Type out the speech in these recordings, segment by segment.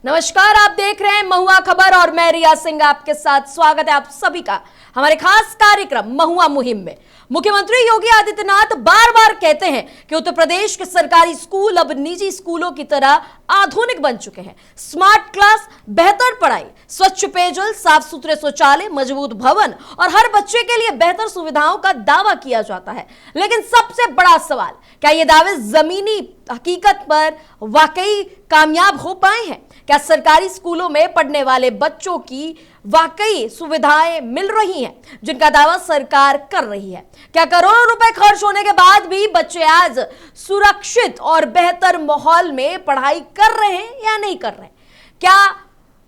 नमस्कार, आप देख रहे हैं महुआ खबर और मैं रिया सिंह आपके साथ। स्वागत है आप सभी का हमारे खास कार्यक्रम महुआ मुहिम में। मुख्यमंत्री योगी आदित्यनाथ बार बार कहते हैं कि उत्तर प्रदेश के सरकारी स्कूल अब निजी स्कूलों की तरह आधुनिक बन चुके हैं। स्मार्ट क्लास, बेहतर पढ़ाई, स्वच्छ पेयजल, साफ सुथरे शौचालय, मजबूत भवन और हर बच्चे के लिए बेहतर सुविधाओं का दावा किया जाता है। लेकिन सबसे बड़ा सवाल, क्या ये दावे जमीनी हकीकत पर वाकई कामयाब हो पाए हैं? क्या सरकारी स्कूलों में पढ़ने वाले बच्चों की वाकई सुविधाएं मिल रही हैं जिनका दावा सरकार कर रही है? क्या करोड़ों रुपए खर्च होने के बाद भी बच्चे आज सुरक्षित और बेहतर माहौल में पढ़ाई कर रहे हैं या नहीं कर रहे? क्या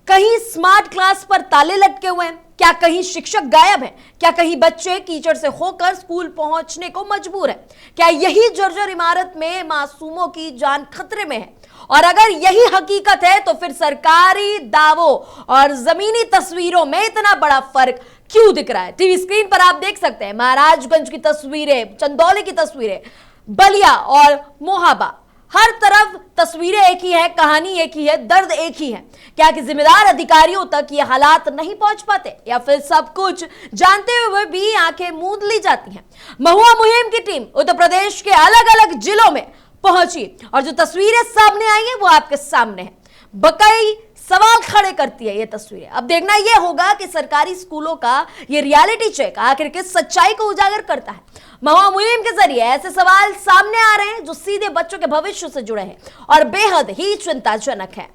कहीं स्मार्ट क्लास पर ताले लटके हुए हैं? क्या कहीं शिक्षक गायब हैं? क्या कहीं बच्चे कीचड़ से होकर स्कूल पहुंचने को मजबूर हैं? क्या यही जर्जर इमारत में मासूमों की जान खतरे में है? और अगर यही हकीकत है तो फिर सरकारी दावों और जमीनी तस्वीरों में इतना बड़ा फर्क क्यों दिख रहा है? टीवी स्क्रीन पर आप देख सकते हैं महाराजगंज की तस्वीरें, चंदौली की तस्वीरें, बलिया और मोहाबा। हर तरफ तस्वीरें एक ही है, कहानी एक ही है, दर्द एक ही है। क्या कि जिम्मेदार अधिकारियों तक ये हालात नहीं पहुंच पाते या फिर सब कुछ जानते हुए भी आंखें मूंद ली जाती हैं? महुआ मुहिम की टीम उत्तर प्रदेश के अलग अलग जिलों में पहुंची और जो तस्वीरें सामने आई हैं वो आपके सामने है। कई सवाल खड़े करती है ये तस्वीरें। अब देखना यह होगा कि सरकारी स्कूलों का ये रियलिटी चेक आखिर किस सच्चाई को उजागर करता है। महुआ मुहिम के जरिए ऐसे सवाल सामने आ रहे हैं जो सीधे बच्चों के भविष्य से जुड़े हैं और बेहद ही चिंताजनक है।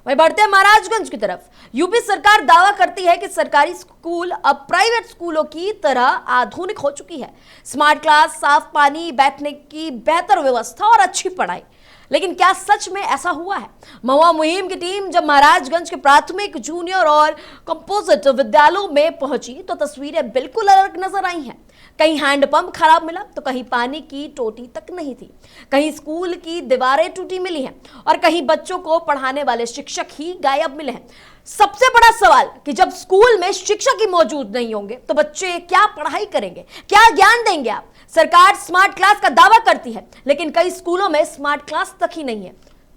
वहीं बढ़ते हैं महाराजगंज की तरफ। यूपी सरकार दावा करती है कि सरकारी स्कूल अब प्राइवेट स्कूलों की तरह आधुनिक हो चुकी है। स्मार्ट क्लास, साफ पानी, बैठने की बेहतर व्यवस्था और अच्छी पढ़ाई। लेकिन क्या सच में ऐसा हुआ है? महुआ मुहिम की टीम जब महाराजगंज के प्राथमिक, जूनियर और कंपोजिट विद्यालयों में पहुंची तो तस्वीरें बिल्कुल अलग नजर आई हैं। कहीं हैंडपंप खराब मिला तो कहीं पानी की टोटी तक नहीं थी। कहीं स्कूल की दीवारें टूटी मिली हैं और कहीं बच्चों को पढ़ाने वाले शिक्षक ही गायब मिले हैं। सबसे बड़ा सवाल कि जब स्कूल में शिक्षक ही मौजूद नहीं होंगे तो बच्चे क्या पढ़ाई करेंगे, क्या ज्ञान देंगे आप? सरकार स्मार्ट क्लास का दावा करती है लेकिन कई स्कूलों में स्मार्ट क्लास तक ही नहीं है।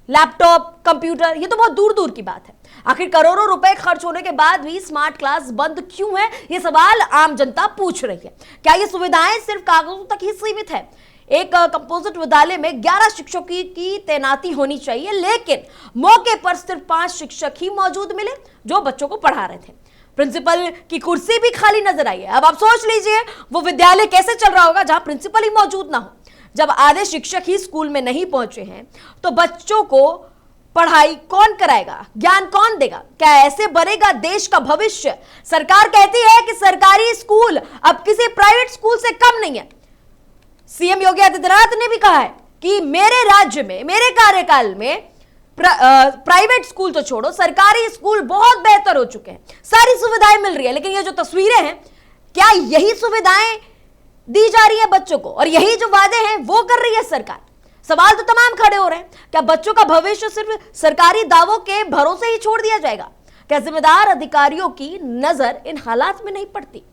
लैपटॉप, कंप्यूटर, ये तो बहुत दूर दूर की बात है। आखिर करोड़ों रुपए खर्च होने के बाद भी स्मार्ट क्लास बंद क्यों है? ये सवाल आम जनता पूछ रही है। क्या ये सुविधाएं सिर्फ कागजों तक ही सीमित है? एक कंपोजिट विद्यालय में 11 शिक्षकों की तैनाती होनी चाहिए लेकिन मौके पर सिर्फ 5 शिक्षक ही मौजूद मिले जो बच्चों को पढ़ा रहे थे। प्रिंसिपल की कुर्सी भी खाली नजर आई है। अब आप सोच लीजिए वो विद्यालय कैसे चल रहा होगा जहां प्रिंसिपल ही मौजूद ना हो। जब आधे शिक्षक ही स्कूल में नहीं पहुंचे हैं तो बच्चों को पढ़ाई कौन कराएगा, ज्ञान कौन देगा? क्या ऐसे बनेगा देश का भविष्य? सरकार कहती है कि सरकारी स्कूल अब किसी प्राइवेट स्कूल से कम नहीं है। सीएम योगी आदित्यनाथ ने भी कहा है कि मेरे राज्य में, मेरे कार्यकाल में प्राइवेट स्कूल तो छोड़ो, सरकारी स्कूल बहुत बेहतर हो चुके हैं, सारी सुविधाएं मिल रही है। लेकिन ये जो तस्वीरें हैं, क्या यही सुविधाएं दी जा रही है बच्चों को और यही जो वादे हैं वो कर रही है सरकार? सवाल तो तमाम खड़े हो रहे हैं। क्या बच्चों का भविष्य सिर्फ सरकारी दावों के भरोसे ही छोड़ दिया जाएगा? क्या जिम्मेदार अधिकारियों की नजर इन हालात में नहीं पड़ती?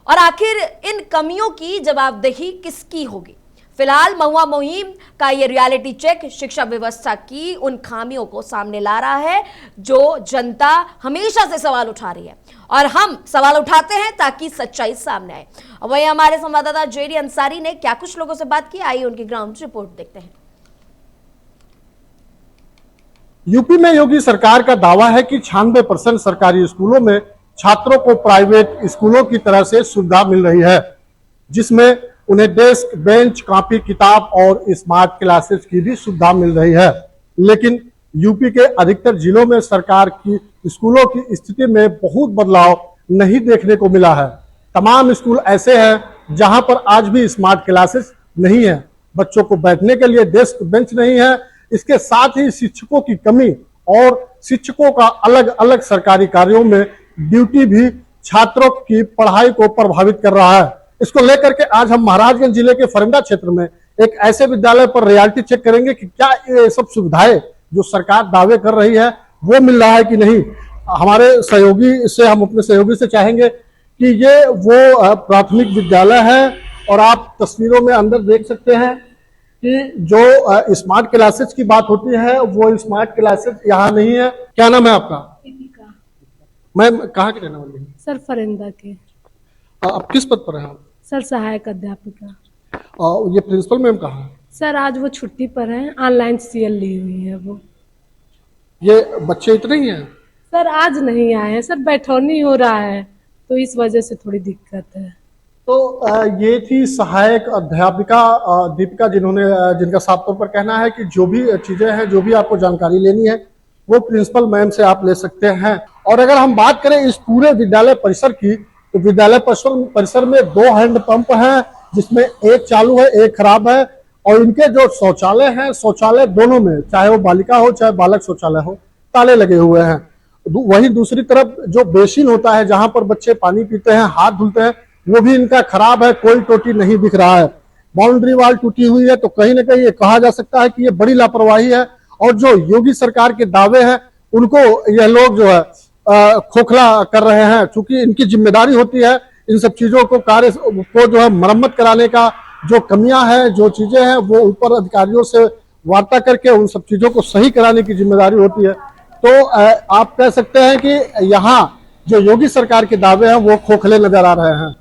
और आखिर इन कमियों की जवाबदेही किसकी होगी? फिलहाल महुआ मुहिम का ये रियलिटी चेक शिक्षा व्यवस्था की उन खामियों को सामने ला रहा है जो जनता हमेशा से सवाल उठा रही है और हम सवाल उठाते हैं ताकि सच्चाई सामने आए। वही हमारे संवाददाता जेडी अंसारी ने क्या कुछ लोगों से बात की, आइए उनकी ग्राउंड रिपोर्ट देखते हैं। यूपी में योगी सरकार का दावा है कि 96% सरकारी स्कूलों में छात्रों को प्राइवेट स्कूलों की तरह से सुविधा मिल रही है, जिसमें उन्हें डेस्क, बेंच, कॉपी, किताब और स्मार्ट क्लासेस की भी सुविधा मिल रही है। लेकिन यूपी के अधिकतर जिलों में सरकार की स्कूलों की स्थिति में बहुत बदलाव नहीं देखने को मिला है। तमाम स्कूल ऐसे हैं जहां पर आज भी स्मार्ट क्लासेस नहीं है, बच्चों को बैठने के लिए डेस्क, बेंच नहीं है। इसके साथ ही शिक्षकों की कमी और शिक्षकों का अलग अलग सरकारी कार्यों में ड्यूटी भी छात्रों की पढ़ाई को प्रभावित कर रहा है। इसको लेकर के आज हम महाराजगंज जिले के फरिंदा क्षेत्र में एक ऐसे विद्यालय पर रियलिटी चेक करेंगे कि क्या ये सब सुविधाएं जो सरकार दावे कर रही है वो मिल रहा है कि नहीं। हमारे सहयोगी से, हम अपने सहयोगी से चाहेंगे कि ये वो प्राथमिक विद्यालय है और आप तस्वीरों में अंदर देख सकते हैं कि जो स्मार्ट क्लासेस की बात होती है वो स्मार्ट क्लासेस यहाँ नहीं है। क्या नाम है आपका? मैम कहाँ के रहने वाली हैं? सर फरिंदा के। आप किस पद पर हैं आप? सर सहायक अध्यापिका। ये प्रिंसिपल मैम कहाँ है? सर आज वो छुट्टी पर हैं, ऑनलाइन सीएल ली हुई है वो। ये बच्चे इतने ही हैं? सर आज नहीं आए हैं सर, बैठौनी हो रहा है तो इस वजह से थोड़ी दिक्कत है। तो ये थी सहायक अध्यापिका दीपिका, जिनका साफ तौर पर कहना है कि जो भी चीजें हैं, जो भी आपको जानकारी लेनी है वो प्रिंसिपल मैम से आप ले सकते हैं। और अगर हम बात करें इस पूरे विद्यालय परिसर की, तो विद्यालय परिसर में 2 हैंडपंप हैं, जिसमें एक चालू है एक खराब है। और इनके जो शौचालय हैं, शौचालय दोनों में, चाहे वो बालिका हो चाहे बालक शौचालय हो, ताले लगे हुए हैं। वहीं दूसरी तरफ जो बेसिन होता है जहां पर बच्चे पानी पीते हैं, हाथ धुलते हैं, वो भी इनका खराब है, कोई टोटी नहीं दिख रहा है। बाउंड्री वॉल टूटी हुई है। तो कहीं ना कहीं ये कहा जा सकता है कि ये बड़ी लापरवाही है। और जो योगी सरकार के दावे हैं उनको यह लोग जो है खोखला कर रहे हैं, क्योंकि इनकी जिम्मेदारी होती है इन सब चीजों को कार्य को जो है मरम्मत कराने का। जो कमियां हैं, जो चीजें हैं, वो ऊपर अधिकारियों से वार्ता करके उन सब चीजों को सही कराने की जिम्मेदारी होती है। तो आप कह सकते हैं कि यहाँ जो योगी सरकार के दावे हैं वो खोखले नजर आ रहे हैं।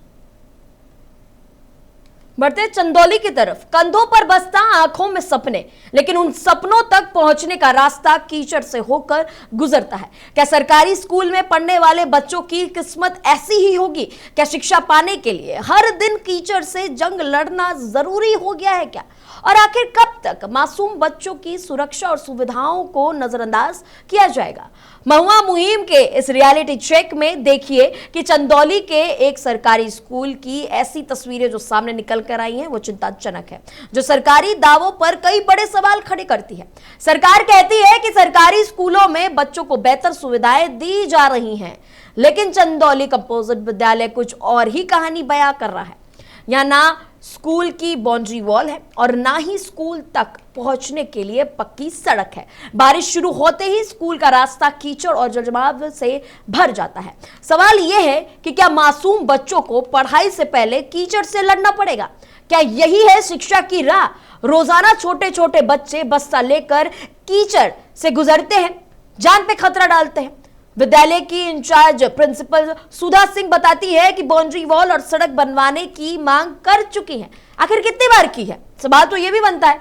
बढ़ते चंदौली की तरफ। कंधों पर बसता आंखों में सपने, लेकिन उन सपनों तक पहुंचने का रास्ता कीचड़ से होकर गुजरता है। क्या सरकारी स्कूल में पढ़ने वाले बच्चों की किस्मत ऐसी ही होगी? क्या शिक्षा पाने के लिए हर दिन कीचड़ से जंग लड़ना जरूरी हो गया है क्या? और आखिर कब तक मासूम बच्चों की सुरक्षा और सुविधाओं को नजरअंदाज किया जाएगा? महुआ मुहिम के इस रियलिटी चेक में देखिए कि चंदौली के एक सरकारी स्कूल की ऐसी तस्वीरें जो सामने निकल कर आई हैं वो चिंताजनक है, जो सरकारी दावों पर कई बड़े सवाल खड़े करती है। सरकार कहती है कि सरकारी स्कूलों में बच्चों को बेहतर सुविधाएं दी जा रही हैं, लेकिन चंदौली कंपोजिट विद्यालय कुछ और ही कहानी बयां कर रहा है। यहाँ ना स्कूल की बाउंड्री वॉल है और ना ही स्कूल तक पहुंचने के लिए पक्की सड़क है। बारिश शुरू होते ही स्कूल का रास्ता कीचड़ और जलजमाव से भर जाता है। सवाल यह है कि क्या मासूम बच्चों को पढ़ाई से पहले कीचड़ से लड़ना पड़ेगा? क्या यही है शिक्षा की राह? रोजाना छोटे छोटे बच्चे बस्ता लेकर कीचड़ से गुजरते हैं, जान पे खतरा डालते हैं। विद्यालय की इंचार्ज प्रिंसिपल सुधा सिंह बताती है कि बाउंड्री वॉल और सड़क बनवाने की मांग कर चुकी है। आखिर कितनी बार की है? सवाल तो यह भी बनता है,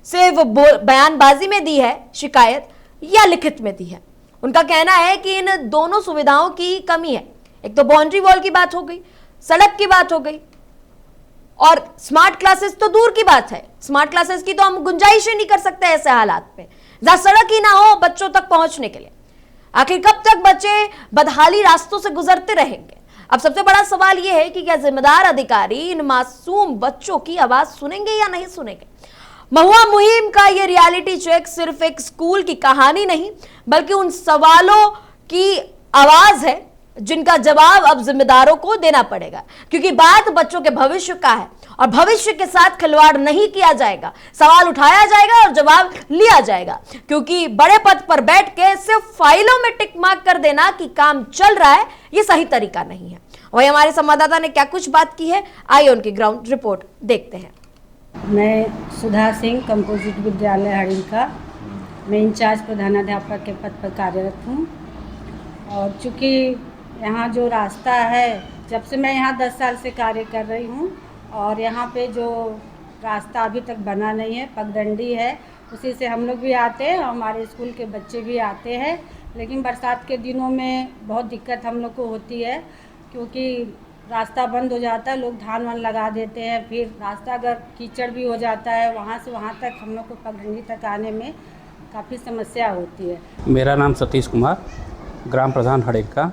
सिर्फ बयानबाजी में दी है शिकायत या लिखित में दी है? उनका कहना है कि इन दोनों सुविधाओं की कमी है। एक तो बाउंड्री वॉल की बात हो गई, सड़क की बात हो गई, और स्मार्ट क्लासेस तो दूर की बात है। स्मार्ट क्लासेस की तो हम गुंजाइश ही नहीं कर सकते ऐसे हालात में, जहां सड़क ही ना हो बच्चों तक पहुंचने के लिए। आखिर कब तक बच्चे बदहाली रास्तों से गुजरते रहेंगे? अब सबसे बड़ा सवाल यह है कि क्या जिम्मेदार अधिकारी इन मासूम बच्चों की आवाज सुनेंगे या नहीं सुनेंगे? महुआ मुहिम का यह रियलिटी चेक सिर्फ एक स्कूल की कहानी नहीं, बल्कि उन सवालों की आवाज है जिनका जवाब अब जिम्मेदारों को देना पड़ेगा, क्योंकि बात बच्चों के भविष्य का है और भविष्य के साथ खिलवाड़ नहीं किया जाएगा। सवाल उठाया जाएगा और जवाब लिया जाएगा, क्योंकि बड़े पद पर बैठ के सिर्फ फाइलों में टिक मार्क कर देना कि काम चल रहा है, ये सही तरीका नहीं है। वही हमारे संवाददाता ने क्या कुछ बात की है, आइए उनकी ग्राउंड रिपोर्ट देखते हैं। मैं सुधा सिंह, कंपोजिट विद्यालय हड़िका में इंचार्ज प्रधानाध्यापक के पद पर कार्यरत हूँ। और चूँकि यहाँ जो रास्ता है, जब से मैं यहाँ 10 साल से कार्य कर रही हूँ, और यहाँ पे जो रास्ता अभी तक बना नहीं है, पगडंडी है, उसी से हम लोग भी आते हैं और हमारे स्कूल के बच्चे भी आते हैं। लेकिन बरसात के दिनों में बहुत दिक्कत हम लोग को होती है, क्योंकि रास्ता बंद हो जाता है, लोग धान वान लगा देते हैं, फिर रास्ता अगर कीचड़ भी हो जाता है, वहाँ से वहाँ तक हम लोग को पगडंडी तक आने में काफ़ी समस्या होती है। मेरा नाम सतीश कुमार, ग्राम प्रधान हड़ेका।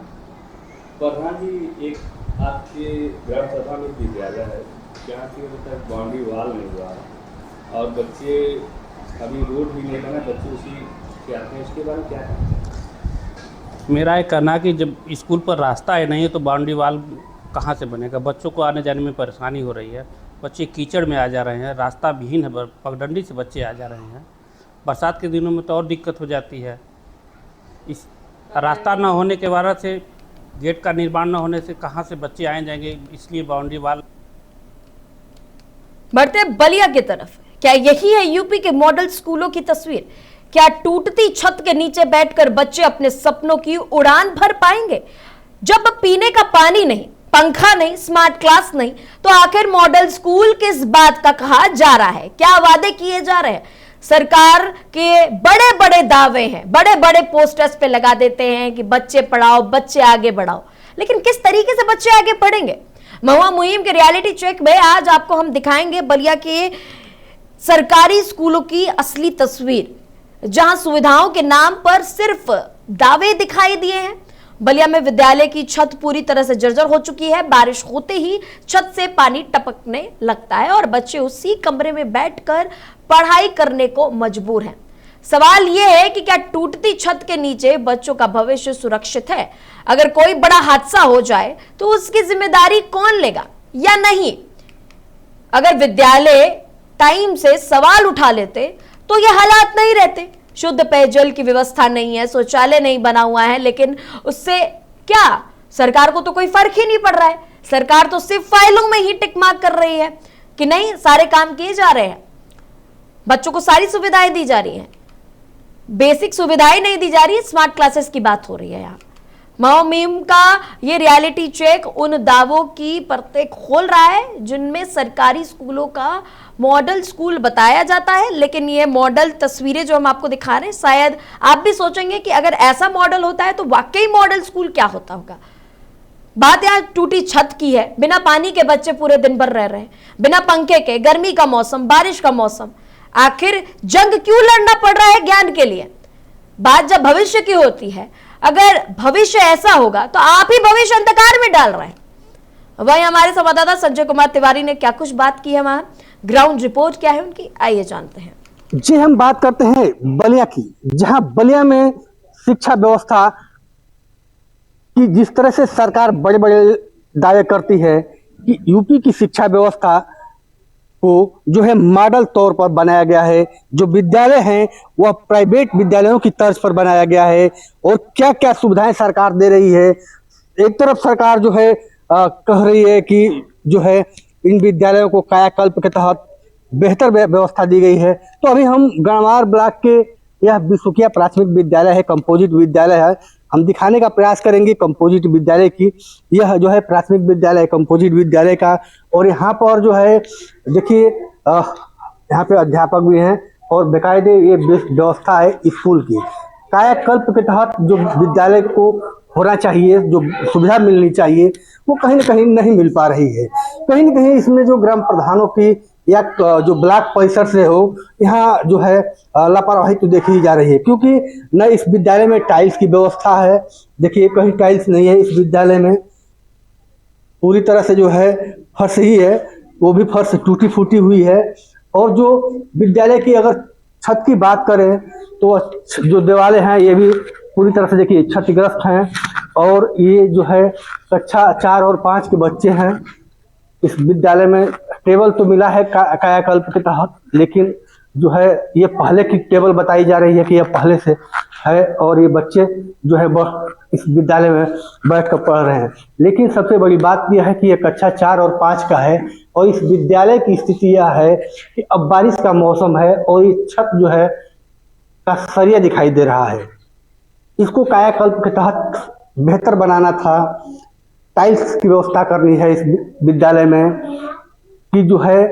प्रधान जी, एक आपके ग्राम सभा में विद्यालय है जहाँ की अभी तक बाउंड्री वॉल नहीं हुआ और बच्चे अभी रोड भी नहीं बना, बच्चे उसी के आते हैं, इसके बारे में क्या कहते? मेरा एक कहना है कि जब स्कूल पर रास्ता है नहीं है तो बाउंड्री वॉल कहाँ से बनेगा? बच्चों को आने जाने में परेशानी हो रही है, बच्चे कीचड़ में आ जा रहे हैं, रास्ता विहीन है, पगडंडी से बच्चे आ जा रहे हैं। बरसात के दिनों में तो और दिक्कत हो जाती है। इस रास्ता न होने के वजह से, गेट का निर्माण न होने से कहाँ से बच्चे आए जाएंगे, इसलिए बाउंड्री वॉल। बढ़ते बलिया की तरफ। क्या यही है यूपी के मॉडल स्कूलों की तस्वीर? क्या टूटती छत के नीचे बैठकर बच्चे अपने सपनों की उड़ान भर पाएंगे? जब पीने का पानी नहीं, पंखा नहीं, स्मार्ट क्लास नहीं, तो आखिर मॉडल स्कूल किस बात का कहा जा रहा है? क्या वादे किए जा रहे हैं? सरकार के बड़े बड़े दावे हैं, बड़े बड़े पोस्टर्स पे लगा देते हैं कि बच्चे पढ़ाओ, बच्चे आगे बढ़ाओ, लेकिन किस तरीके से बच्चे आगे बढ़ेंगे? महुआ मुहिम के रियलिटी चेक में आज आपको हम दिखाएंगे बलिया के सरकारी स्कूलों की असली तस्वीर, जहां सुविधाओं के नाम पर सिर्फ दावे दिखाई दिए हैं। बलिया में विद्यालय की छत पूरी तरह से जर्जर हो चुकी है। बारिश होते ही छत से पानी टपकने लगता है और बच्चे उसी कमरे में बैठकर पढ़ाई करने को मजबूर हैं। सवाल यह है कि क्या टूटती छत के नीचे बच्चों का भविष्य सुरक्षित है? अगर कोई बड़ा हादसा हो जाए तो उसकी जिम्मेदारी कौन लेगा या नहीं? अगर विद्यालय टाइम से सवाल उठा लेते तो ये हालात नहीं रहते। शुद्ध पेयजल की व्यवस्था नहीं है, शौचालय नहीं बना हुआ है, लेकिन उससे क्या सरकार को तो कोई फर्क ही नहीं पड़ रहा है। सरकार तो सिर्फ फाइलों में ही टिक मार्क कर रही है कि नहीं, सारे काम किए जा रहे हैं, बच्चों को सारी सुविधाएं दी जा रही हैं, बेसिक सुविधाएं नहीं दी जा रही। स्मार्ट क्लासेस की बात हो रही है। यहाँ महुआ मुहिम का ये रियलिटी चेक उन दावों की परतें खोल रहा है जिनमें सरकारी स्कूलों का मॉडल स्कूल बताया जाता है, लेकिन ये मॉडल तस्वीरें जो हम आपको दिखा रहे हैं, शायद आप भी सोचेंगे कि अगर ऐसा मॉडल होता है तो वाकई मॉडल स्कूल क्या होता होगा। बात यहाँ टूटी छत की है, बिना पानी के बच्चे पूरे दिन भर रह रहे हैं, बिना पंखे के, गर्मी का मौसम, बारिश का मौसम। आखिर जंग क्यों लड़ना पड़ रहा है ज्ञान के लिए? बात जब भविष्य की होती है, अगर भविष्य ऐसा होगा तो आप ही भविष्य अंधकार में डाल रहे हैं। वही हमारे संवाददाता संजय कुमार तिवारी ने क्या कुछ बात की है, वहां ग्राउंड रिपोर्ट क्या है उनकी, आइए जानते हैं। जी, हम बात करते हैं बलिया की, जहां बलिया में शिक्षा व्यवस्था की जिस तरह से सरकार बड़े बड़े दावे करती है कि यूपी की शिक्षा व्यवस्था को जो है मॉडल तौर पर बनाया गया है, जो विद्यालय हैं वह प्राइवेट विद्यालयों की तर्ज पर बनाया गया है, और क्या क्या सुविधाएं सरकार दे रही है। एक तरफ सरकार जो है कह रही है कि जो है इन विद्यालयों को कायाकल्प के तहत बेहतर व्यवस्था दी गई है। तो अभी हम गणवार ब्लॉक के यह बिसुकिया प्राथमिक विद्यालय है, कंपोजिट विद्यालय है, हम दिखाने का प्रयास करेंगे कंपोजिट विद्यालय की। यह जो है प्राथमिक विद्यालय कंपोजिट विद्यालय का, और यहाँ पर जो है देखिए यहाँ पे अध्यापक भी हैं और बेकायदे ये व्यवस्था है स्कूल की। कायाकल्प के तहत जो विद्यालय को होना चाहिए, जो सुविधा मिलनी चाहिए, वो कहीं ना कहीं नहीं मिल पा रही है। कहीं ना कहीं इसमें जो ग्राम प्रधानों की या जो ब्लॉक परिषद से हो, यहाँ जो है लापरवाही तो देखी जा रही है, क्योंकि न इस विद्यालय में टाइल्स की व्यवस्था है। देखिए कहीं टाइल्स नहीं है इस विद्यालय में, पूरी तरह से जो है फर्श ही है, वो भी फर्श टूटी फूटी हुई है। और जो विद्यालय की अगर छत की बात करें तो जो दीवारें हैं ये भी पूरी तरह से देखिए क्षतिग्रस्त हैं। और ये जो है कक्षा 4 और 5 के बच्चे हैं। इस विद्यालय में टेबल तो मिला है कायाकल्प के तहत, लेकिन जो है ये पहले की टेबल बताई जा रही है कि यह पहले से है, और ये बच्चे जो है इस विद्यालय में बैठकर पढ़ रहे हैं। लेकिन सबसे बड़ी बात यह है कि ये कक्षा 4 और 5 का है, और इस विद्यालय की स्थिति यह है कि अब बारिश का मौसम है और ये छत जो है का सरिया दिखाई दे रहा है। इसको कायाकल्प के तहत बेहतर बनाना था, टाइल्स की व्यवस्था करनी है इस विद्यालय में, कि जो है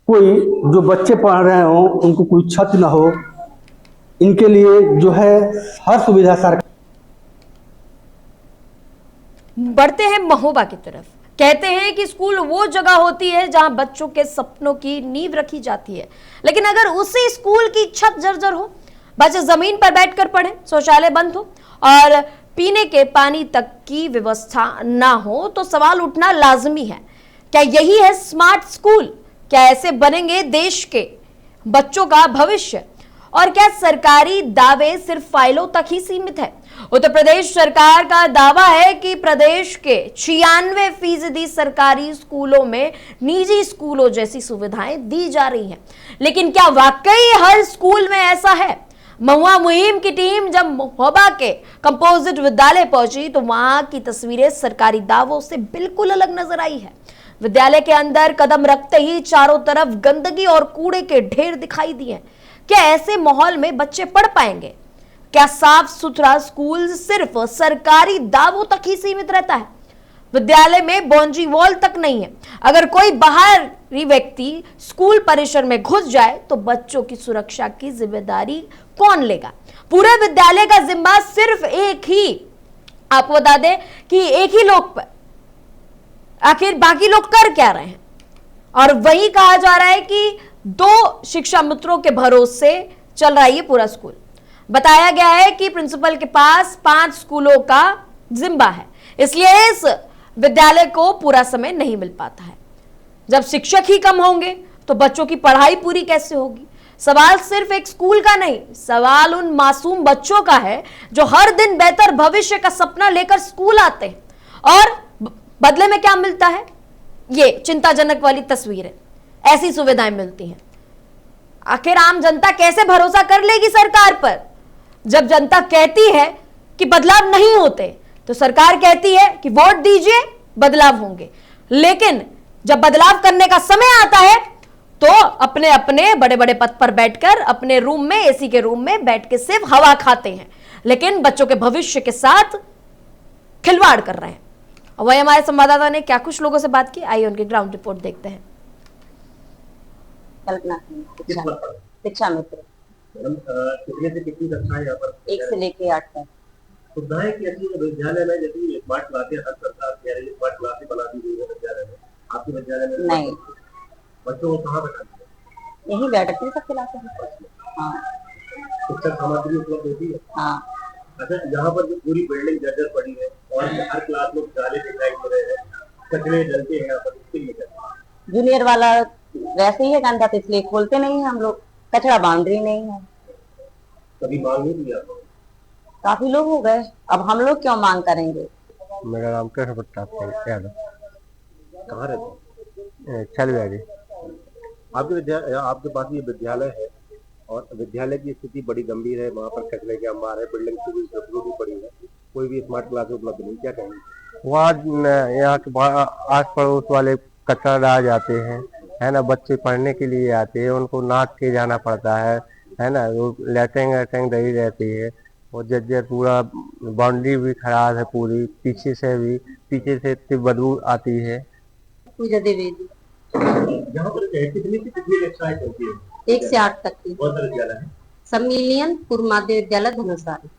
कोई जो बच्चे पढ़ रहे हो उनको कोई छत न हो, इनके लिए जो है हर सुविधा सरकार। बढ़ते हैं महोबा की तरफ। कहते हैं कि स्कूल वो जगह होती है जहां बच्चों के सपनों की नींव रखी जाती है, लेकिन अगर उसी स्कूल की छत जर्जर हो, बच्चे जमीन पर बैठकर पढ़ें, शौचालय बंद हो और पीने के पानी तक की व्यवस्था ना हो, तो सवाल उठना लाजमी है, क्या यही है स्मार्ट स्कूल? क्या ऐसे बनेंगे देश के बच्चों का भविष्य? और क्या सरकारी दावे सिर्फ फाइलों तक ही सीमित है? उत्तर प्रदेश सरकार का दावा है कि प्रदेश के 96% सरकारी स्कूलों में निजी स्कूलों जैसी सुविधाएं दी जा रही हैं, लेकिन क्या वाकई हर स्कूल में ऐसा है? महुआ मुहिम की टीम जब महोबा के कंपोजिट विद्यालय पहुंची तो वहां की तस्वीरें सरकारी दावों से बिल्कुल अलग नजर आई है। विद्यालय के अंदर कदम रखते ही चारों तरफ गंदगी और कूड़े के ढेर दिखाई दिए। क्या ऐसे माहौल में बच्चे पढ़ पाएंगे? क्या साफ सुथरा स्कूल सिर्फ सरकारी दावों तक ही सीमित रहता है? विद्यालय में बाउंड्री वॉल तक नहीं है। अगर कोई बाहरी व्यक्ति स्कूल परिसर में घुस जाए तो बच्चों की सुरक्षा की जिम्मेदारी कौन लेगा? पूरे विद्यालय का जिम्मा सिर्फ एक ही, आपको बता दें कि एक ही लोग पर, आखिर बाकी लोग कर क्या रहे हैं? और वही कहा जा रहा है कि 2 शिक्षा मित्रों के भरोसे चल रहा है ये पूरा स्कूल। बताया गया है कि प्रिंसिपल के पास 5 स्कूलों का जिम्मा है, इसलिए इस विद्यालय को पूरा समय नहीं मिल पाता है। जब शिक्षक ही कम होंगे तो बच्चों की पढ़ाई पूरी कैसे होगी? सवाल सिर्फ एक स्कूल का नहीं, सवाल उन मासूम बच्चों का है जो हर दिन बेहतर भविष्य का सपना लेकर स्कूल आते हैं और बदले में क्या मिलता है? ये चिंताजनक वाली तस्वीरें, ऐसी सुविधाएं मिलती हैं। आखिर आम जनता कैसे भरोसा कर लेगी सरकार पर, जब जनता कहती है कि बदलाव नहीं होते, तो सरकार कहती है कि वोट दीजिए बदलाव होंगे, लेकिन जब बदलाव करने का समय आता है तो अपने अपने बड़े बड़े पद पर बैठकर अपने रूम में, एसी के रूम में बैठ के सिर्फ हवा खाते हैं, लेकिन बच्चों के भविष्य के साथ खिलवाड़ कर रहे हैं। वही हमारे संवाददाता ने क्या कुछ लोगों से बात की, आइए उनकी ग्राउंड रिपोर्ट देखते हैं। कल्पना शिक्षा मित्र। कितने से कितनी कक्षाएं यहाँ पर? 1 से लेके 8 तक। सुविधाएं कैसी है विद्यालय में? जैसे स्मार्ट क्लासें हर सरकार कह रही है, स्मार्ट क्लासें बना दी गई है विद्यालय में, आपके विद्यालय में नहीं। बच्चों को कहाँ बैठाते हैं? यही बैठते हैं सब क्लास में। हाँ। शिक्षक सामग्री उपलब्ध होती है? हाँ। अच्छा, यहाँ पर जो पूरी बिल्डिंग जर्जर पड़ी है और हर क्लास में जाले दिखाई दे रहे हैं, कचरे डलते हैं यहाँ पर, इसके लिए क्या? जूनियर वाला वैसे ही है गंदा, तो इसलिए खोलते नहीं है हम लोग। कचरा बाउंड्री नहीं है। कभी मांग नहीं की आपको? काफी लोग हो गए, अब हम लोग क्यों मांग करेंगे? मेरा नाम कृष्ण प्रताप यादव। कहाँ रहते हैं? छलवाड़ी। आपके पास ये विद्यालय है और विद्यालय की स्थिति बड़ी गंभीर है, वहाँ पर कचरे के अंबार है, बिल्डिंग की भी पड़ी है, कोई भी स्मार्ट क्लास उपलब्ध नहीं, क्या कहेंगे? वहाँ यहाँ के आस पड़ोस वाले कचरा डाल जाते हैं, है ना। बच्चे पढ़ने के लिए आते हैं, उनको नाक के जाना पड़ता है ना। लैट्रिन रही रहती है और जर्जर पूरा, बाउंड्री भी खराब है पूरी, पीछे से इतनी बदबू आती है। पूजा द्विवेदी। यहाँ पर कितनी से कितनी कक्षाएं चलती है? 1 से 8 तक की। कौन सा विद्यालय है? सम्मिलियन पूर्व माध्य विद्यालय धनुषारी।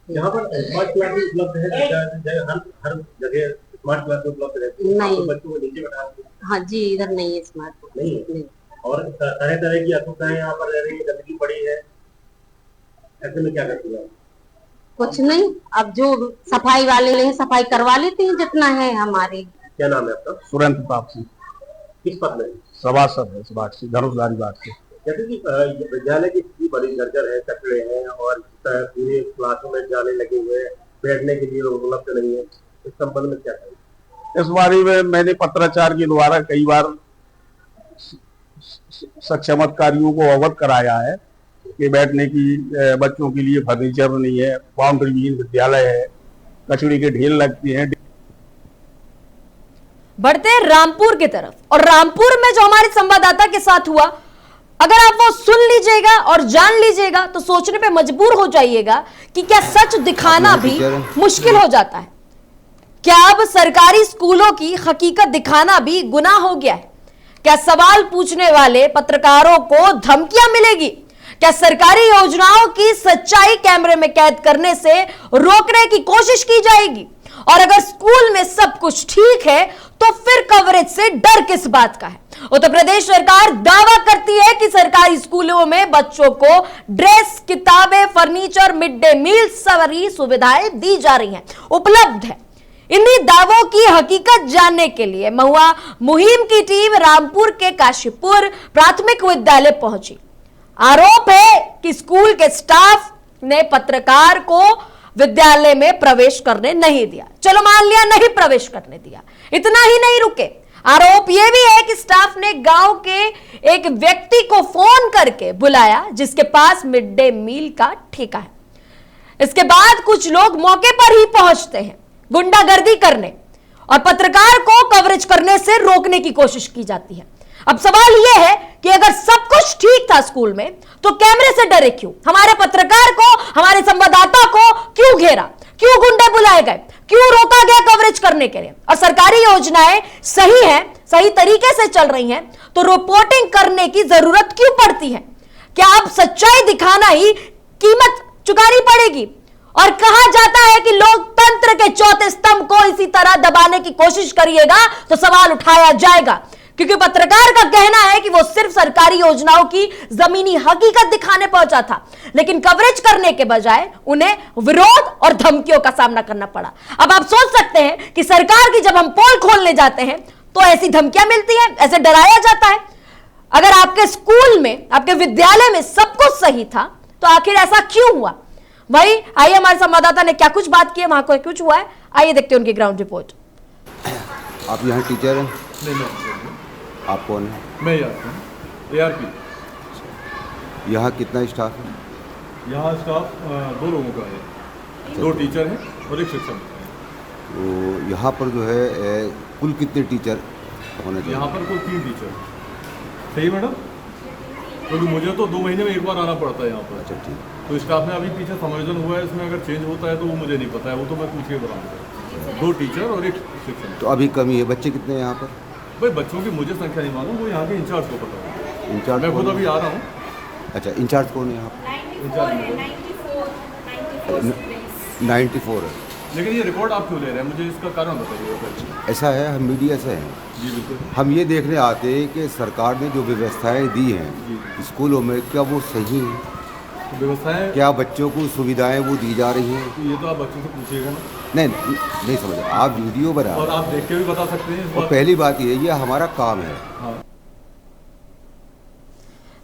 यहाँ पर स्मार्ट क्लास उपलब्ध है? हर जगह स्मार्ट क्लास उपलब्ध रहती है? नहीं। तो बच्चों को नीचे बैठा देते हैं? हाँ जी, इधर नहीं है स्मार्ट। नहीं है। और तरह तरह की असुविधाएं यहाँ पर रह रही है, गंदगी पड़ी है, ऐसे में क्या करती है? कुछ नहीं, अब जो सफाई वाले नहीं सफाई करवा लेते हैं जितना है हमारे। क्या नाम है आपका? सुरेंद्र प्रताप सिंह। किस पद में? सभासद है इस बात से, धनुषधारी बात से। जैसे कि विद्यालय की स्थिति बड़ी जर्जर है, कचरे हैं और पूरे क्लासों में जाले लगे हुए हैं, बैठने के लिए उपलब्ध नहीं है, इस संबंध में क्या करें? इस बारे में मैंने पत्राचार के द्वारा कई बार सक्षम अधिकारियों को अवगत कराया है कि बैठने की बच्चों के लिए फर्नीचर नहीं है, बाउंड्री विहीन विद्यालय है, कचड़े के ढेर लगते हैं। बढ़ते हैं रामपुर की तरफ, और रामपुर में जो हमारे संवाददाता के साथ हुआ, अगर आप वो सुन लीजिएगा और जान लीजिएगा तो सोचने पे मजबूर हो जाइएगा कि क्या सच दिखाना भी मुश्किल हो जाता है। क्या अब सरकारी स्कूलों की हकीकत दिखाना भी गुनाह हो गया है? क्या सवाल पूछने वाले पत्रकारों को धमकियां मिलेगी? क्या सरकारी योजनाओं की सच्चाई कैमरे में कैद करने से रोकने की कोशिश की जाएगी? और अगर स्कूल में सब कुछ ठीक है तो फिर कवरेज से डर किस बात का है? उत्तर प्रदेश सरकार दावा करती है कि सरकारी स्कूलों में बच्चों को ड्रेस, किताबें, फर्नीचर, मिड डे मील सारी सुविधाएं दी जा रही हैं, उपलब्ध है। इन्हीं दावों की हकीकत जानने के लिए महुआ मुहिम की टीम रामपुर के काशीपुर प्राथमिक विद्यालय पहुंची। आरोप है कि स्कूल के स्टाफ ने पत्रकार को विद्यालय में प्रवेश करने नहीं दिया। चलो मान लिया नहीं प्रवेश करने दिया, इतना ही नहीं रुके, आरोप यह भी है कि स्टाफ ने गांव के एक व्यक्ति को फोन करके बुलाया जिसके पास मिड डे मील का ठेका है। इसके बाद कुछ लोग मौके पर ही पहुंचते हैं गुंडागर्दी करने और पत्रकार को कवरेज करने से रोकने की कोशिश की जाती है। अब सवाल यह है कि अगर सब कुछ ठीक था स्कूल में तो कैमरे से डरे क्यों? हमारे पत्रकार को, हमारे संवाददाता को क्यों घेरा, क्यों गुंडे बुलाए गए, क्यों रोका गया कवरेज करने के लिए? और सरकारी योजनाएं सही है, सही तरीके से चल रही हैं, तो रिपोर्टिंग करने की जरूरत क्यों पड़ती है? क्या अब सच्चाई दिखाना ही कीमत चुकानी पड़ेगी? और कहा जाता है कि लोकतंत्र के चौथे स्तंभ को इसी तरह दबाने की कोशिश करिएगा तो सवाल उठाया जाएगा, क्योंकि पत्रकार का कहना है कि वो सिर्फ सरकारी योजनाओं की जमीनी हकीकत दिखाने पहुंचा था, लेकिन कवरेज करने के बजाय उन्हें विरोध और धमकियों का सामना करना पड़ा। अब आप सोच सकते हैं कि सरकार की जब हम पोल खोलने जाते हैं तो ऐसी धमकियां मिलती हैं, ऐसे डराया जाता है। अगर आपके स्कूल में, आपके विद्यालय में सब कुछ सही था तो आखिर ऐसा क्यों हुआ? वही आइए, हमारे संवाददाता ने क्या कुछ बात की है, वहां को कुछ हुआ है, आइए देखते हैं उनकी ग्राउंड रिपोर्ट। आप यहाँ टीचर हैं? नहीं, आप कौन हैं? मैं ARP। यहाँ कितना स्टाफ है? यहाँ स्टाफ 2 लोगों का है, 2 टीचर हैं और 1 शिक्षक है। तो यहाँ पर जो है कुल कितने टीचर होने चाहिए? यहाँ पर कुल 3 टीचर। सही मैडम? क्योंकि मुझे तो 2 महीने में एक बार आना पड़ता है यहाँ पर। अच्छा, ठीक। तो स्टाफ में अभी पीछे समायोजन हुआ है, इसमें अगर चेंज होता है तो वो मुझे नहीं पता है, वो तो मैं पूछ के बताऊँगा। 2 टीचर और 1 शिक्षक। तो अभी कमी है, बच्चे कितने हैं यहाँ पर? भाई बच्चों की मुझे संख्या नहीं मालूम, वो यहाँ के इंचार्ज को पता है। इंचार्ज मैं खुद अभी आ रहा हूँ। अच्छा, इंचार्ज कौन है यहाँ पर? 94 है। लेकिन ये रिकॉर्ड आप क्यों ले रहे हैं, मुझे इसका कारण बताइए। ऐसा है, हम मीडिया से हैं जी बिल्कुल। हम ये देखने आते हैं कि सरकार ने जो व्यवस्थाएं दी हैं स्कूलों में, क्या वो सही हैं? तो व्यवस्थाएं, क्या बच्चों को सुविधाएं वो दी जा रही हैं? तो ये तो आप बच्चों से पूछिएगा ना। नहीं समझ, आप वीडियो बना और आप देख के भी बता सकते हैं। और पहली बात ये हमारा काम है। हाँ।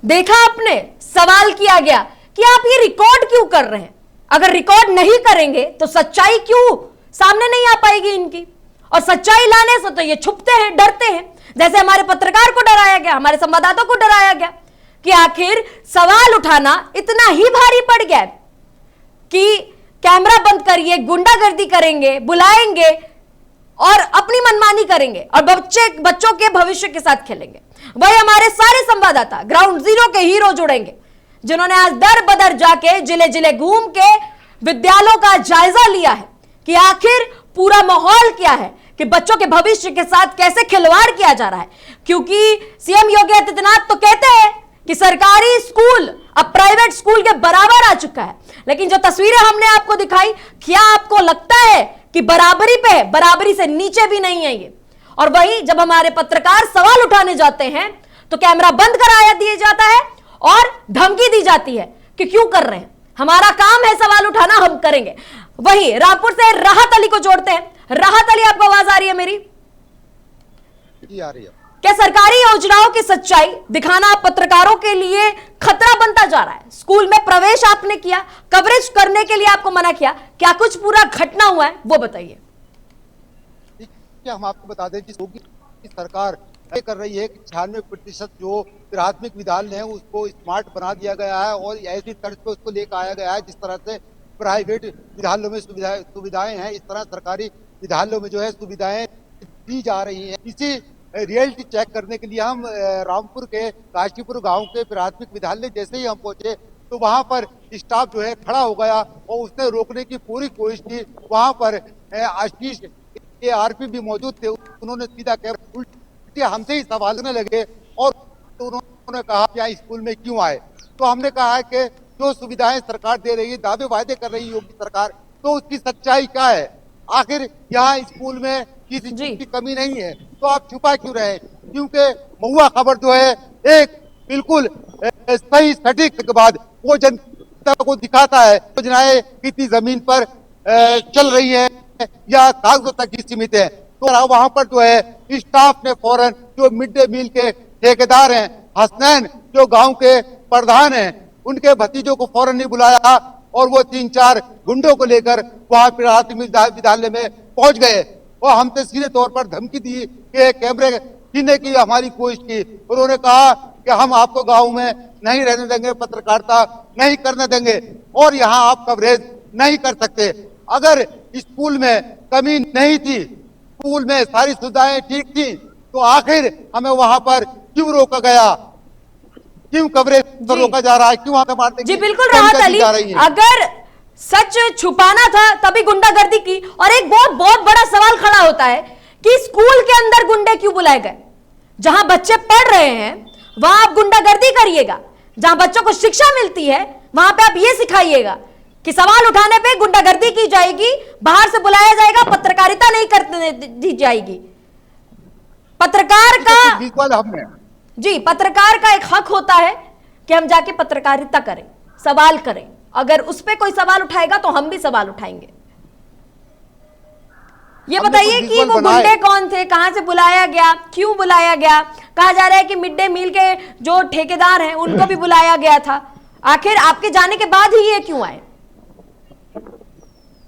देखा आपने, सवाल किया गया कि आप ये रिकॉर्ड क्यों कर रहे हैं? अगर रिकॉर्ड नहीं करेंगे तो सच्चाई क्यों सामने नहीं आ पाएगी इनकी? और सच्चाई लाने से तो ये छुपते हैं, डरते हैं। जैसे हमारे पत्रकार को डराया गया, हमारे संवाददाता को डराया गया कि आखिर सवाल उठाना इतना ही भारी पड़ गया है कि कैमरा बंद करिए, गुंडागर्दी करेंगे, बुलाएंगे और अपनी मनमानी करेंगे और बच्चों के भविष्य के साथ खेलेंगे। वही हमारे सारे संवाददाता ग्राउंड जीरो के हीरो जुड़ेंगे, जिन्होंने आज दर बदर जाके जिले जिले घूम के विद्यालयों का जायजा लिया है कि आखिर पूरा माहौल क्या है, कि बच्चों के भविष्य के साथ कैसे खिलवाड़ किया जा रहा है। क्योंकि सीएम योगी आदित्यनाथ तो कहते हैं कि सरकारी स्कूल अब प्राइवेट स्कूल के बराबर आ चुका है, लेकिन जो तस्वीरें हमने आपको दिखाई, क्या आपको लगता है कि बराबरी पे है? बराबरी से नीचे भी नहीं है ये। और वही जब हमारे पत्रकार सवाल उठाने जाते हैं तो कैमरा बंद कराया दिया जाता है और धमकी दी जाती है कि क्यों कर रहे हैं, हमारा काम है सवाल उठाना, हम करेंगे। वही रामपुर से राहत अली को जोड़ते हैं। राहत अली, आपको आवाज आ रही है मेरी? जी आ रही है। क्या सरकारी योजनाओं की सच्चाई दिखाना पत्रकारों के लिए खतरा बनता जा रहा है? स्कूल में प्रवेश आपने किया, कवरेज करने के लिए आपको मना किया, क्या कुछ पूरा घटना हुआ है वो बताइए। हम आपको बता दें कि सरकार तय कर रही है कि 96% जो प्राथमिक विद्यालय है उसको स्मार्ट बना दिया गया है और ऐसी तर्ज पे उसको लेकर आया गया है जिस तरह से प्राइवेट विद्यालयों में सुविधाएं हैं, इस तरह सरकारी विद्यालयों में जो है सुविधाएं दी जा रही हैं। इसी रियलिटी चेक करने के लिए हम रामपुर के काशीपुर गांव के प्राथमिक विद्यालय जैसे ही हम पहुंचे तो वहां पर स्टाफ जो है खड़ा हो गया और उसने रोकने की पूरी कोशिश की। वहां पर आशीष ARP भी मौजूद थे, उन्होंने सीधा कह उल्टे हमसे ही सवाल करने लगे और तो उन्होंने कहा कि यहाँ स्कूल में क्यों आए। तो हमने कहा है कि जो सुविधाएं सरकार दे रही है, दावे वायदे कर रही है योगी सरकार, तो उसकी सच्चाई क्या है? आखिर यहाँ स्कूल में किसी चीज की कमी नहीं है तो आप छुपा क्यों रहे? क्योंकि महुआ खबर जो है एक बिल्कुल सही सटीक के बाद वो जनता को दिखाता है योजनाएं कितनी जमीन पर चल रही है या कागजों तक ही सीमित है। तो वहां पर जो है स्टाफ ने फौरन जो मिड डे मील के ठेकेदार हैं, हसनैन जो गांव के प्रधान हैं, उनके भतीजों को फौरन नहीं बुलाया और वो 3-4 गुंडों को लेकर वहां प्राथमिक विद्यालय में पहुंच गए और हमसे सीधे तौर पर धमकी दी कि कैमरे छीनने की हमारी कोशिश की। उन्होंने कहा कि हम आपको गांव में नहीं रहने देंगे, पत्रकारिता नहीं करने देंगे और यहाँ आप कवरेज नहीं कर सकते। अगर स्कूल में कमी नहीं थी स्कूल में सारी सुविधाएं ठीक थी, तो आखिर हमें वहां पर क्यों रोका गया, क्यों कवरेज रोका जा रहा है, क्यों हमें मारने जी की बिल्कुल धमकी राहत दी अली, जा रही है? अगर सच छुपाना था तभी गुंडागर्दी की। और एक बहुत बड़ा सवाल खड़ा होता है कि स्कूल के अंदर गुंडे क्यों बुलाए गए? जहां बच्चे पढ़ रहे हैं वहां आप गुंडागर्दी करिएगा, जहां बच्चों को शिक्षा मिलती है वहां पे आप ये सिखाइएगा कि सवाल उठाने पे गुंडागर्दी की जाएगी, बाहर से बुलाया जाएगा, पत्रकारिता नहीं करने दी जाएगी। पत्रकार का जी पत्रकार का एक हक होता है कि हम जाके पत्रकारिता करें, सवाल करें। अगर उस पे कोई सवाल उठाएगा तो हम भी सवाल उठाएंगे। ये बताइए कि वो गुंडे कौन थे, कहां से बुलाया गया, क्यों बुलाया गया? कहा जा रहा है कि मिड डे मील के जो ठेकेदार हैं उनको भी बुलाया गया था। आखिर आपके जाने के बाद ही ये क्यों आए?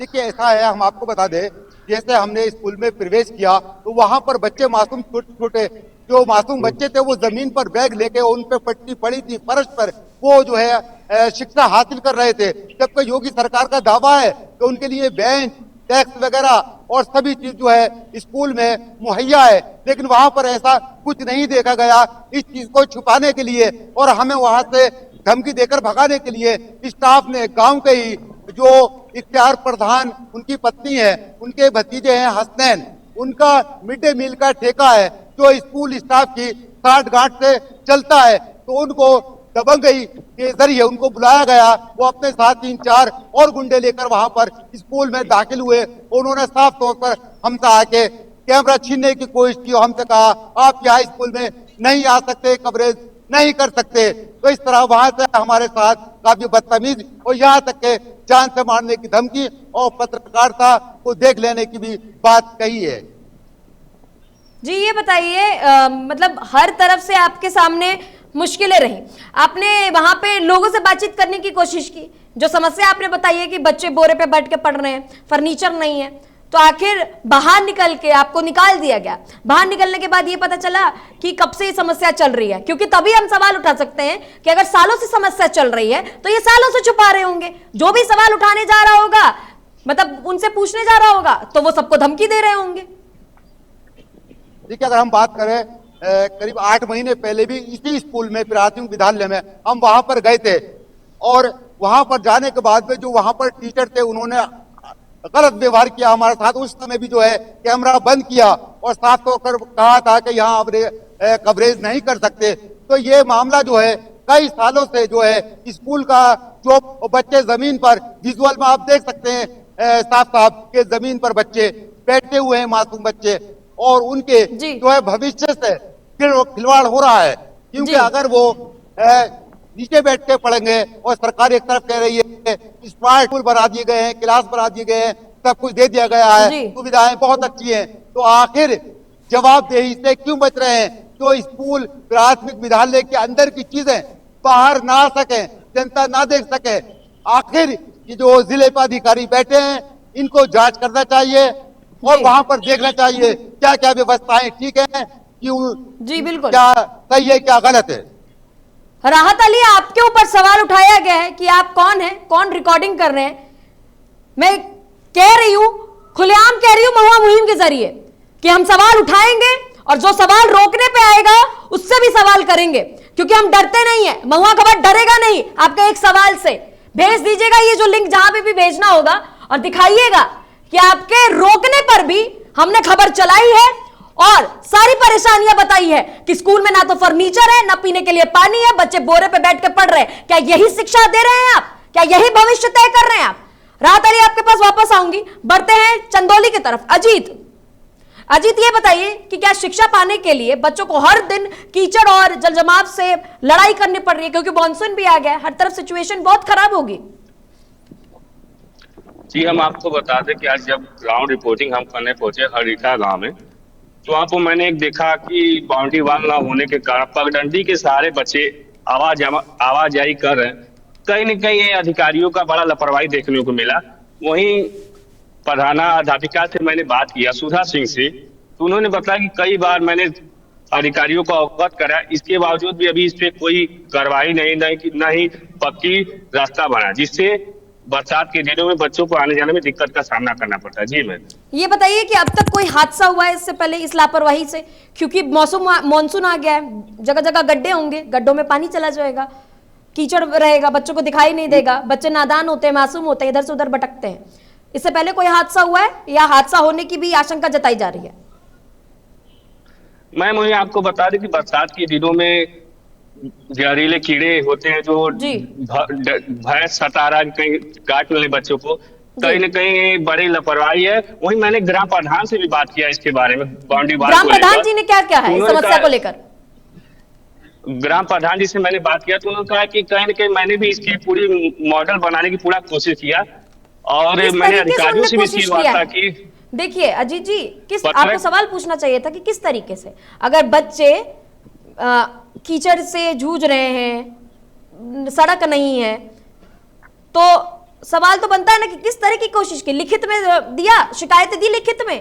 देखिए ऐसा है, हम आपको बता दें, जैसे हमने स्कूल में प्रवेश किया तो वहां पर बच्चे मासूम छोटे छोटे जो मासूम बच्चे थे वो जमीन पर बैग लेके उन पे पट्टी पड़ी थी फर्श पर, वो जो है शिक्षा हासिल कर रहे थे। जबकि योगी सरकार का दावा है कि उनके लिए बेंच, डेस्क वगैरह और सभी चीज जो है स्कूल में मुहैया है, लेकिन वहां पर ऐसा कुछ नहीं देखा गया। इस चीज को छुपाने के लिए और हमें वहां से धमकी देकर भगाने के लिए स्टाफ ने गांव के ही जो इख्तियार प्रधान उनकी पत्नी है, उनके भतीजे हैं हसनैन, उनका मिड डे मील का ठेका है जो स्कूल स्टाफ की साठ-गांठ से चलता है, तो उनको दबंगई के जरिए उनको बुलाया गया। वो अपने साथ 3-4 और गुंडे लेकर वहां पर स्कूल में दाखिल हुए। उन्होंने साफ तौर पर हमसे आके कैमरा छीनने की कोशिश की, हमसे कहा आप यहाँ स्कूल में नहीं आ सकते, कवरेज नहीं कर सकते। तो इस तरह वहां से हमारे साथ काफी बदतमीज और यहाँ तक के जान से मारने की धमकी और पत्रकारिता को देख लेने की भी बात कही है। जी ये बताइए, मतलब हर तरफ से आपके सामने मुश्किलें रही, आपने वहां पे लोगों से बातचीत करने की कोशिश की, जो समस्या आपने बताई है कि बच्चे बोरे पे बैठ के पढ़ रहे हैं, फर्नीचर नहीं है, तो आखिर बाहर निकल के आपको निकाल दिया गया। बाहर निकलने के बाद ये पता चला कि कब से ये समस्या चल रही है, क्योंकि तभी हम सवाल उठा सकते हैं कि अगर सालों से समस्या चल रही है तो ये सालों से छुपा रहे होंगे। जो भी सवाल उठाने जा रहा होगा, मतलब उनसे पूछने जा रहा होगा, तो वो सबको धमकी दे रहे होंगे। देखिए अगर हम बात करें करीब 8 महीने पहले भी इसी स्कूल में प्राथमिक विद्यालय में हम वहां पर गए थे, और वहां पर जाने के बाद में जो वहां पर टीचर थे उन्होंने गलत व्यवहार किया हमारे साथ। उस समय भी जो है कैमरा बंद किया और साफ तौर पर कहा था कि यहाँ आप कवरेज नहीं कर सकते। तो ये मामला जो है कई सालों से जो है स्कूल का जो बच्चे जमीन पर, विजुअल में आप देख सकते हैं साफ साफ के जमीन पर बच्चे बैठे हुए हैं, मासूम बच्चे, और उनके जो है भविष्य से खिलवाड़ हो रहा है। क्योंकि अगर वो नीचे बैठ के पढ़ेंगे और सरकार एक तरफ कह रही है स्मार्ट स्कूल बना दिए गए हैं, क्लास बना दिए गए हैं, सब कुछ दे दिया गया है, सुविधाएं बहुत अच्छी हैं, तो आखिर जवाबदेही से क्यों बच रहे हैं? जो स्कूल प्राथमिक विद्यालय के अंदर की चीजें बाहर ना आ सके, जनता ना देख सके, आखिर ये जो जिले पर अधिकारी बैठे हैं इनको जांच करना चाहिए और वहां पर देखना चाहिए क्या क्या व्यवस्थाएं ठीक है, जी बिल्कुल क्या सही है, क्या गलत है। राहत अली, आपके ऊपर सवाल उठाया गया है कि आप कौन हैं, कौन रिकॉर्डिंग कर रहे हैं। मैं कह रही हूं, खुलेआम कह रही हूं महुआ मुहिम के जरिए कि हम सवाल उठाएंगे और जो सवाल रोकने पे आएगा उससे भी सवाल करेंगे, क्योंकि हम डरते नहीं है। महुआ खबर डरेगा नहीं आपके एक सवाल से। भेज दीजिएगा ये जो लिंक जहां पे भी भेजना होगा और दिखाइएगा कि आपके रोकने पर भी हमने खबर चलाई है और सारी परेशानियां बताई है कि स्कूल में ना तो फर्नीचर है, ना पीने के लिए पानी है, बच्चे बोरे पे बैठ के पढ़ रहे हैं। क्या यही शिक्षा दे रहे हैं आप? क्या यही भविष्य तय कर रहे हैं आप? राहत अली, आपके पास वापस आऊंगी। बढ़ते हैं चंदौली की तरफ। अजीत, ये बताइए कि क्या शिक्षा पाने के लिए बच्चों को हर दिन कीचड़ और जलजमाव से लड़ाई करनी पड़ रही है, क्योंकि मानसून भी आ गया, हर तरफ सिचुएशन बहुत खराब होगी? जी हम आपको बता दें कि आज जब ग्राउंड रिपोर्टिंग हम करने पहुंचे हरिका गांव में, तो वहां पर मैंने एक देखा कि बाउंड्री वाल ना होने के कारण पगडंडी के सहारे बच्चे आवाजाही कर रहे हैं। कहीं न कहीं ये अधिकारियों का बड़ा लापरवाही देखने को मिला। वहीं प्रधानाध्यापिका से मैंने बात किया, सुधा सिंह से, तो उन्होंने बताया कि कई बार मैंने अधिकारियों को अवगत करा, इसके बावजूद भी अभी इस पे कोई कार्रवाई नहीं पक्की रास्ता बना, जिससे बरसात के दिनों में बच्चों को आने जाने में दिक्कत का सामना करना पड़ता है। जी मैम, ये बताइए कि अब तक कोई हादसा हुआ है इससे पहले इस लापरवाही से? क्योंकि मॉनसून आ गया है, जगह जगह गड्ढे होंगे, गड्ढों में पानी चला जाएगा, कीचड़ रहेगा, बच्चों को दिखाई नहीं देगा, बच्चे नादान होते हैं, मासूम होते हैं, इधर से उधर भटकते हैं। इससे पहले कोई हादसा हुआ है या हादसा होने की भी आशंका जताई जा रही है? मैम वही आपको बता दें कि बरसात के दिनों में जहरीले कीड़े होते हैं जो भैंस सतारा कहीं काट ले बच्चों को, कहीं न कहीं बड़ी लापरवाही है। वही मैंने ग्राम प्रधान से भी बात किया इसके बारे में, बाउंड्री वाल ग्राम प्रधान जी ने क्या क्या है इस समस्या को लेकर? ग्राम प्रधान जी से मैंने बात किया तो उन्होंने कहा कि कहीं न कहीं मैंने भी इसकी पूरी मॉडल बनाने की पूरा कोशिश किया और मैंने अधिकारियों से भी इसकी वार्ता की। देखिए अजीत जी, आपको सवाल पूछना चाहिए था कि किस तरीके से, अगर बच्चे कीचड़ से जूझ रहे हैं, सड़क नहीं है, तो सवाल तो बनता है ना कि किस तरह की कोशिश की? लिखित में दिया, शिकायतें दी लिखित में?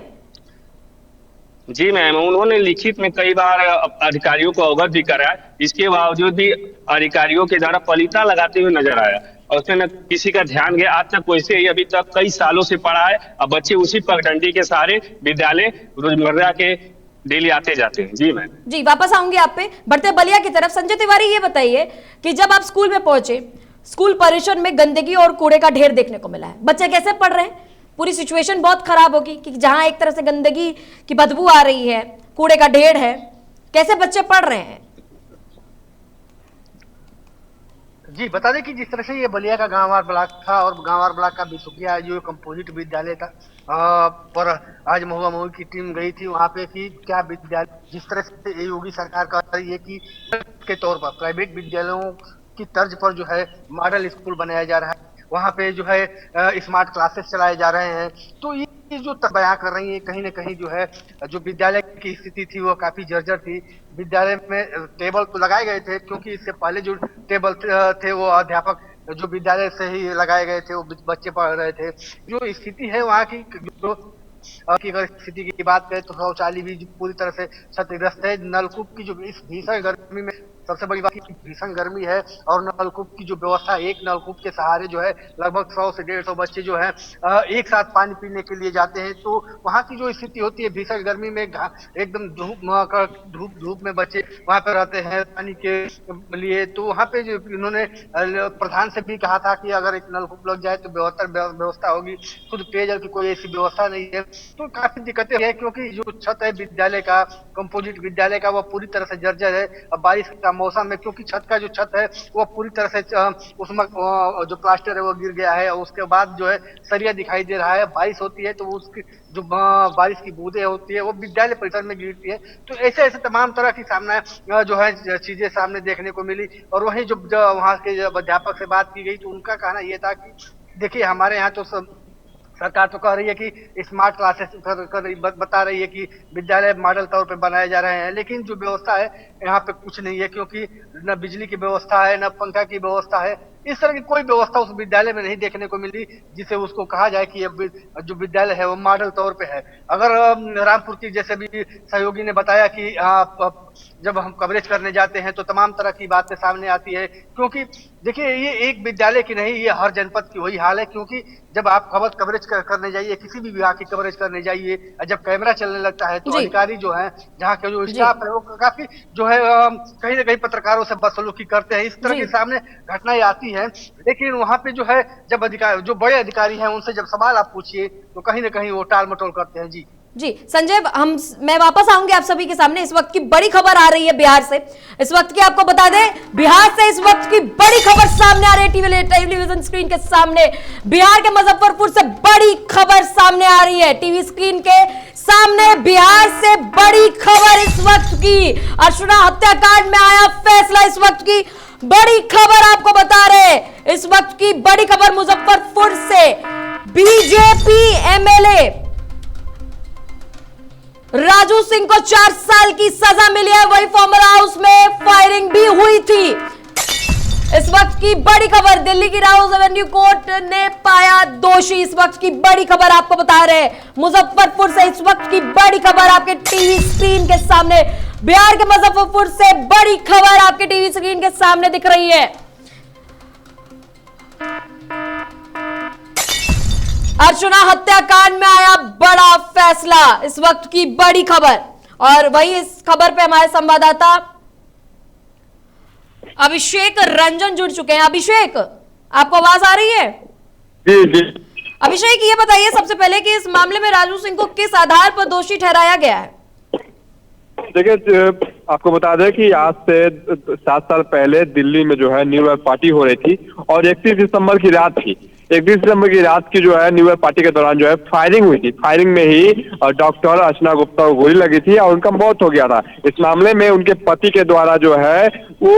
जी मैम, उन्होंने लिखित में कई बार अधिकारियों को अवगत भी कराया, इसके बावजूद भी अधिकारियों के द्वारा पलीता लगाते हुए नजर आया और उसमें न किसी का ध्यान गया। आज तक वैसे ही अभी तक कई सालों से पड़ा है, अब बच्चे उसी पगडंडी के सहारे विद्यालय रोजमर्रा के डेली आते जाते हैं। जी मैम, जी वापस आऊंगी आप पे, बढ़ते बलिया की तरफ। संजय तिवारी, ये बताइए कि जब आप स्कूल में पहुंचे, स्कूल परिसर में गंदगी और कूड़े का ढेर देखने को मिला है, बच्चे कैसे पढ़ रहे हैं? पूरी सिचुएशन बहुत खराब होगी कि जहां एक तरह से गंदगी की बदबू आ रही है, कूड़े का ढेर है, कैसे बच्चे पढ़ रहे हैं? जी बता दें कि जिस तरह से ये बलिया का गांववार ब्लॉक था और गांववार ब्लॉक का बिसुकिया जो कंपोजिट विद्यालय था पर आज महुआ महुई की टीम गई थी वहां पे कि क्या विद्यालय जिस तरह से योगी सरकार कर रही है कि के तौर पर प्राइवेट विद्यालयों की तर्ज पर जो है मॉडल स्कूल बनाया जा रहा है, वहाँ पे जो है स्मार्ट क्लासेस चलाए जा रहे हैं। तो ये जो बयां कर रही है कहीं ना कहीं जो है जो विद्यालय की स्थिति थी वो काफी जर्जर थी। विद्यालय में टेबल तो लगाए गए थे क्योंकि इससे पहले जो टेबल थे वो अध्यापक जो विद्यालय से ही लगाए गए थे, वो बच्चे पढ़ रहे थे। जो स्थिति है वहाँ की की अगर स्थिति की बात करें तो शौचालय भी पूरी तरह से क्षतिग्रस्त है। नलकूप की जो इस भीषण गर्मी में सबसे बड़ी बात भीषण गर्मी है और नलकूप की जो व्यवस्था, एक नलकूप के सहारे जो है लगभग 100 से 150 बच्चे जो है एक साथ पानी पीने के लिए जाते हैं। तो वहाँ की जो स्थिति होती है भीषण गर्मी में एकदम धूप में बच्चे वहाँ पे रहते हैं पानी के लिए। तो वहाँ पे जो इन्होंने प्रधान से भी कहा था कि अगर एक नलकूप लग जाए तो बेहतर व्यवस्था होगी। खुद पेयजल की कोई ऐसी व्यवस्था नहीं है, तो काफी दिक्कतें है क्योंकि जो छत है विद्यालय का, कंपोजिट विद्यालय का, वो पूरी तरह से जर्जर है। अब बारिश का मौसम में क्योंकि छत का जो छत है वो पूरी तरह से उसमें जो प्लास्टर है वो गिर गया है और उसके बाद जो है सरिया दिखाई दे रहा है। बारिश होती है तो उसकी जो बारिश की बूंदें होती है वो विद्यालय परिसर में गिरती है। तो ऐसे ऐसे तमाम तरह की सामने जो है चीजें सामने देखने को मिली। और वहीं जो वहाँ के अध्यापक से बात की गई तो उनका कहना यह था कि देखिए हमारे यहाँ तो सरकार तो कह रही है कि स्मार्ट क्लासेस बता रही है कि विद्यालय मॉडल तौर पे बनाए जा रहे हैं, लेकिन जो व्यवस्था है यहाँ पे कुछ नहीं है क्योंकि न बिजली की व्यवस्था है न पंखा की व्यवस्था है। इस तरह की कोई व्यवस्था उस विद्यालय में नहीं देखने को मिली जिसे उसको कहा जाए कि जो विद्यालय है वो मॉडल तौर पे है। अगर रामपुर की जैसे भी सहयोगी ने बताया कि जब हम कवरेज करने जाते हैं तो तमाम तरह की बातें सामने आती है क्योंकि देखिए ये एक विद्यालय की नहीं, ये हर जनपद की वही हाल है। क्योंकि जब आप कवरेज करने जाइए, किसी भी विभाग की कवरेज करने जाइए, जब कैमरा चलने लगता है तो अधिकारी जो है, जहाँ के जो स्टाफ है वो काफी जो है कहीं ना कहीं पत्रकारों से बदसलूकी करते हैं। इस तरह के सामने घटनाएं आती हैं, लेकिन वहाँ पे जो है जब जो बड़े अधिकारी हैं उनसे जब सवाल आप पूछिए तो कहीं ना कहीं वो टाल मटोल करते हैं। जी संजय, मैं वापस आऊंगी आप सभी के सामने। इस वक्त की बड़ी खबर आ रही है बिहार से। इस वक्त की आपको बता दें, बिहार से इस वक्त की बड़ी खबर सामने आ रही है। टेलीविजन स्क्रीन के सामने बिहार के मुजफ्फरपुर से बड़ी खबर सामने आ रही है। टीवी स्क्रीन के सामने बिहार से बड़ी खबर इस वक्त की। अर्चना हत्याकांड में आया फैसला, इस वक्त की बड़ी खबर आपको बता रहे। इस वक्त की बड़ी खबर मुजफ्फरपुर से। बीजेपी एमएलए राजू सिंह को 4 साल की सजा मिली है। वही फॉर्मर हाउस में फायरिंग भी हुई थी। इस वक्त की बड़ी खबर, दिल्ली की राउज एवेन्यू कोर्ट ने पाया दोषी। इस वक्त की बड़ी खबर आपको बता रहे हैं मुजफ्फरपुर से। इस वक्त की बड़ी खबर आपके टीवी स्क्रीन के सामने, बिहार के मुजफ्फरपुर से बड़ी खबर आपके टीवी स्क्रीन के सामने दिख रही है। अर्चना हत्याकांड में आया बड़ा फैसला, इस वक्त की बड़ी खबर। और वही इस खबर पे हमारे संवाददाता अभिषेक रंजन जुड़ चुके हैं। अभिषेक, आपको आवाज आ रही है? जी जी। अभिषेक, ये बताइए सबसे पहले कि इस मामले में राजू सिंह को किस आधार पर दोषी ठहराया गया है? देखिए, आपको बता दें कि आज से 7 साल पहले दिल्ली में जो है न्यू ईयर पार्टी हो रही थी और 31 दिसंबर की रात थी। 31 दिसंबर की रात की जो है न्यू ईयर पार्टी के दौरान जो है फायरिंग हुई थी। फायरिंग में ही डॉक्टर अर्चना गुप्ता को गोली लगी थी और उनका मौत हो गया था। इस मामले में उनके पति के द्वारा जो है वो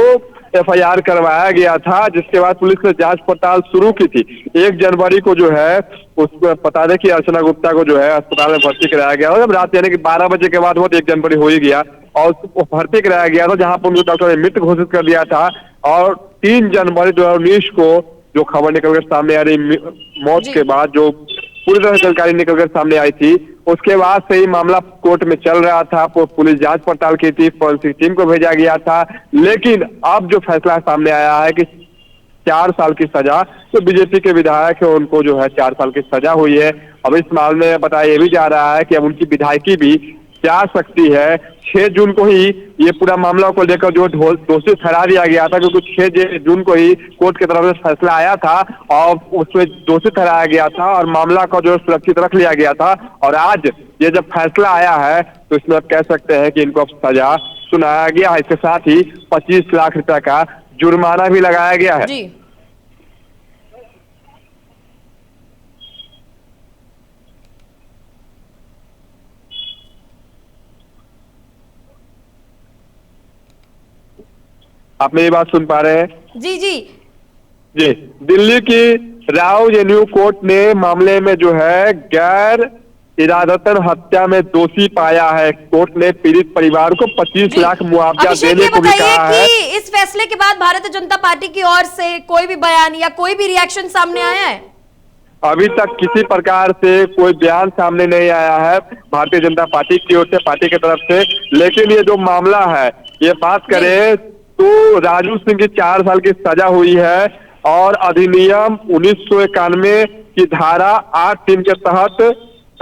FIR करवाया गया था, जिसके बाद पुलिस ने जांच पड़ताल शुरू की थी। 1 जनवरी को जो है उसमें बता दें कि अर्चना गुप्ता को जो है अस्पताल में भर्ती कराया गया और जब रात यानी कि 12 बजे के बाद वो 1 जनवरी हो ही गया और उसको भर्ती कराया गया था, जहां पर उनको डॉक्टर ने मृत घोषित कर दिया था। और 3 जनवरी 2019 को जो खबर निकलकर सामने आ रही मौत के बाद जो पूरी तरह जानकारी निकलकर सामने आई थी, उसके बाद से ही मामला कोर्ट में चल रहा था। पुलिस जांच पड़ताल की थी, फॉरेंसिक टीम को भेजा गया था। लेकिन अब जो फैसला सामने आया है कि 4 साल की सजा, तो बीजेपी के विधायक है उनको जो है 4 साल की सजा हुई है। अब इस मामले में बताया ये भी जा रहा है कि अब उनकी विधायकी भी जा सकती है। 6 जून को ही ये पूरा मामला को लेकर जो दोषी ठहरा दिया गया था, क्योंकि 6 जून को ही कोर्ट की तरफ से फैसला आया था और उसमें दोषी ठहराया गया था और मामला को जो सुरक्षित रख लिया गया था। और आज ये जब फैसला आया है तो इसमें आप कह सकते हैं कि इनको अब सजा सुनाया गया है। इसके साथ ही 25 लाख रुपए का जुर्माना भी लगाया गया है। जी। आप मेरी बात सुन पा रहे हैं? जी जी जी। दिल्ली की राव जेएनयू कोर्ट ने मामले में जो है गैर इरादतन हत्या में दोषी पाया है। कोर्ट ने पीड़ित परिवार को 25 लाख मुआवजा देने को भी कहा है। कि इस फैसले के बाद भारतीय जनता पार्टी की ओर से कोई भी बयान या कोई भी रिएक्शन सामने आया है? अभी तक किसी प्रकार से कोई बयान सामने नहीं आया है भारतीय जनता पार्टी की ओर से, पार्टी की तरफ से। लेकिन ये जो मामला है, ये बात करें तो राजू सिंह की 4 साल की सजा हुई है और अधिनियम 1991 की धारा 8(3) के तहत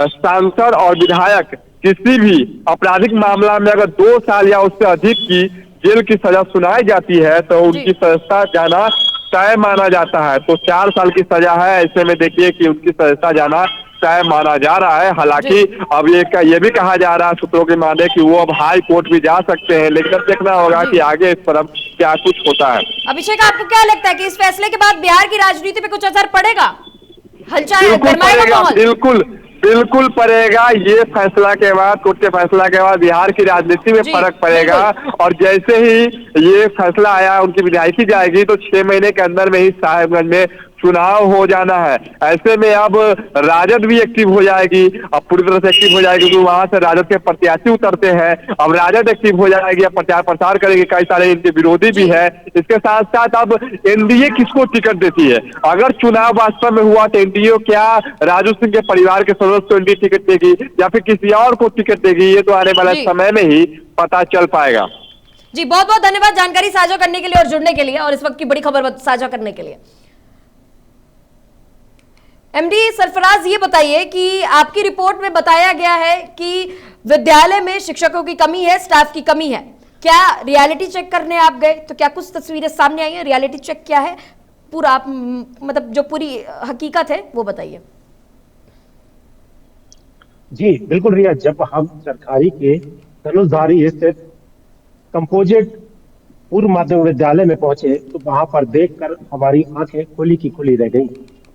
सांसद और विधायक किसी भी आपराधिक मामला में अगर 2 साल या उससे अधिक की जेल की सजा सुनाई जाती है तो उनकी सजा जाना तय माना जाता है। तो 4 साल की सजा है, ऐसे में देखिए कि उनकी सजा जाना तय माना जा रहा है। हालांकि अब ये भी कहा जा रहा है सूत्रों के माने कि वो अब हाई कोर्ट भी जा सकते हैं, लेकिन देखना होगा कि आगे इस पर अब क्या कुछ होता है। अभिषेक, आपको क्या लगता है कि इस फैसले के बाद बिहार की राजनीति पे कुछ असर पड़ेगा? हलचल बिल्कुल पड़ेगा। ये फैसला के बाद, कोर्ट के फैसला के बाद बिहार की राजनीति में फर्क पड़ेगा। और जैसे ही ये फैसला आया, उनकी विधायकी जाएगी तो 6 महीने के अंदर में ही साहेबगंज में चुनाव हो जाना है। ऐसे में अब राजद भी एक्टिव हो जाएगी, अब पूरी तरह से एक्टिव हो जाएगी क्योंकि वहां से राजद के प्रत्याशी उतरते हैं। अब राजद एक्टिव हो जाएगी, अब प्रचार प्रसार करेगी, कई सारे इनके विरोधी भी है। इसके साथ साथ अब एनडीए किसको टिकट देती है? अगर चुनाव वास्तव में हुआ तो एनडीए क्या राजू सिंह के परिवार के सदस्य को एनडीए टिकट देगी या फिर किसी और को टिकट देगी? ये तो आने वाले समय में ही पता चल पाएगा। जी, बहुत बहुत धन्यवाद जानकारी साझा करने के लिए और जुड़ने के लिए और इस वक्त की बड़ी खबर साझा करने के लिए। एमडी सरफराज, ये बताइए कि आपकी रिपोर्ट में बताया गया है कि विद्यालय में शिक्षकों की कमी है, स्टाफ की कमी है। क्या रियलिटी चेक करने आप गए तो क्या कुछ तस्वीरें सामने आई हैं? रियलिटी चेक क्या है पूरा, आप मतलब जो पूरी हकीकत है वो बताइए। जी बिल्कुल रिया, जब हम सरकारी के धनुषधारी स्थित कंपोजिट पूर्व माध्यमिक विद्यालय में पहुंचे तो वहां पर देखकर हमारी आंखें खुली की खुली रह गई।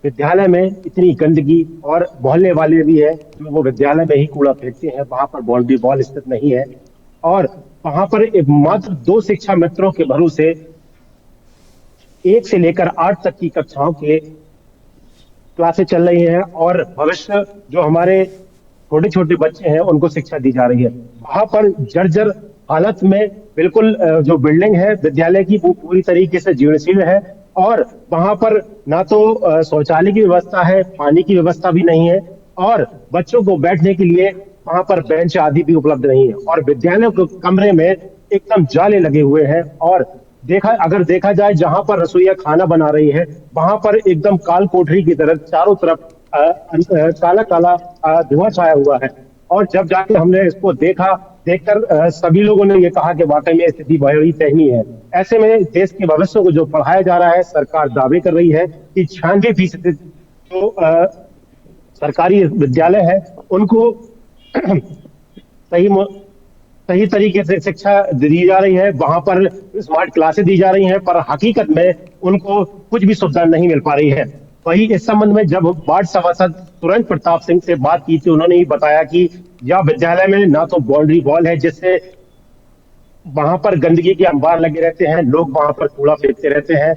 विद्यालय में इतनी गंदगी और मोहल्ले वाले भी है जो वो विद्यालय में ही कूड़ा फेंकते हैं, वहां पर बाउंड्री वॉल स्थित नहीं है और वहां पर मात्र 2 शिक्षा मित्रों के भरोसे 1 से लेकर 8 तक की कक्षाओं के क्लासें चल रही हैं और भविष्य जो हमारे छोटे छोटे बच्चे हैं उनको शिक्षा दी जा रही है। वहां पर जर्जर हालत में बिल्कुल जो बिल्डिंग है विद्यालय की वो पूरी तरीके से जीर्णशीर्ण है और वहां पर ना तो शौचालय की व्यवस्था है, पानी की व्यवस्था भी नहीं है और बच्चों को बैठने के लिए वहां पर बेंच आदि भी उपलब्ध नहीं है और विद्यालय के कमरे में एकदम जाले लगे हुए हैं और अगर देखा जाए जहां पर रसोइया खाना बना रही है वहां पर एकदम काल कोठरी की तरह चारों तरफ काला काला धुआं छाया हुआ है। और जब जाके हमने इसको देखकर सभी लोगों ने ये कहा कि वाकई में स्थिति बड़ी दयनीय है। ऐसे में देश के भविष्य को जो पढ़ाया जा रहा है, सरकार दावे कर रही है कि 96% जो सरकारी विद्यालय है उनको सही तरीके से शिक्षा दी जा रही है, वहां पर स्मार्ट क्लासेस दी जा रही हैं, पर हकीकत में उनको कुछ भी सुविधा नहीं मिल पा रही है। वही इस संबंध में जब वार्ड सभासद सुरेंद्र प्रताप सिंह से बात की थी, उन्होंने ही बताया कि यह विद्यालय में ना तो बाउंड्री वॉल है, जिससे वहां पर गंदगी के अंबार लगे रहते हैं, लोग वहां पर कूड़ा फेंकते रहते हैं,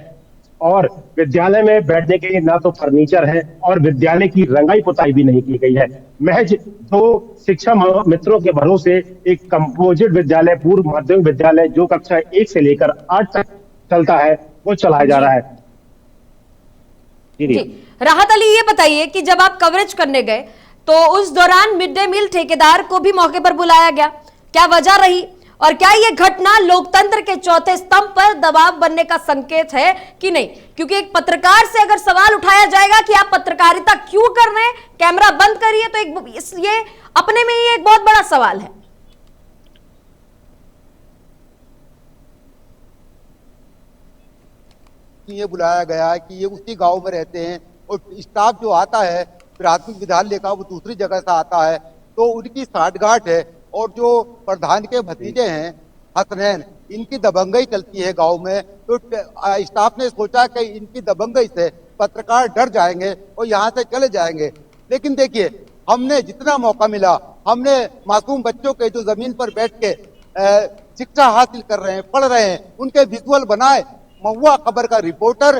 और विद्यालय में बैठने के लिए ना तो फर्नीचर है और विद्यालय की रंगाई पुताई भी नहीं की गई है। महज 2 शिक्षा मित्रों के भरोसे एक कंपोजिट विद्यालय, पूर्व माध्यमिक विद्यालय जो कक्षा 1 से लेकर 8 तक चलता है, वो चलाया जा रहा है। जी राहत अली, ये बताइए कि जब आप कवरेज करने गए तो उस दौरान मिड डे मील ठेकेदार को भी मौके पर बुलाया गया, क्या वजह रही और क्या ये घटना लोकतंत्र के चौथे स्तंभ पर दबाव बनने का संकेत है कि नहीं? क्योंकि एक पत्रकार से अगर सवाल उठाया जाएगा कि आप पत्रकारिता क्यों कर रहे हैं, कैमरा बंद करिए, तो ये अपने में ही एक बहुत बड़ा सवाल है। ये बुलाया गया है कि ये उसी गांव में रहते हैं और स्टाफ जो आता है प्राथमिक विद्यालय का वो दूसरी जगह से आता है, तो उनकी साठगांठ है। और जो प्रधान के भतीजे हैं हसनैन, इनकी दबंगई चलती है गांव में, तो स्टाफ ने सोचा कि इनकी दबंगई से पत्रकार डर जाएंगे और यहाँ से चले जाएंगे। लेकिन देखिए, हमने जितना मौका मिला, हमने मासूम बच्चों के जो जमीन पर बैठ के शिक्षा हासिल कर रहे हैं, पढ़ रहे हैं, उनके विजुअल बनाए। महुआ खबर का रिपोर्टर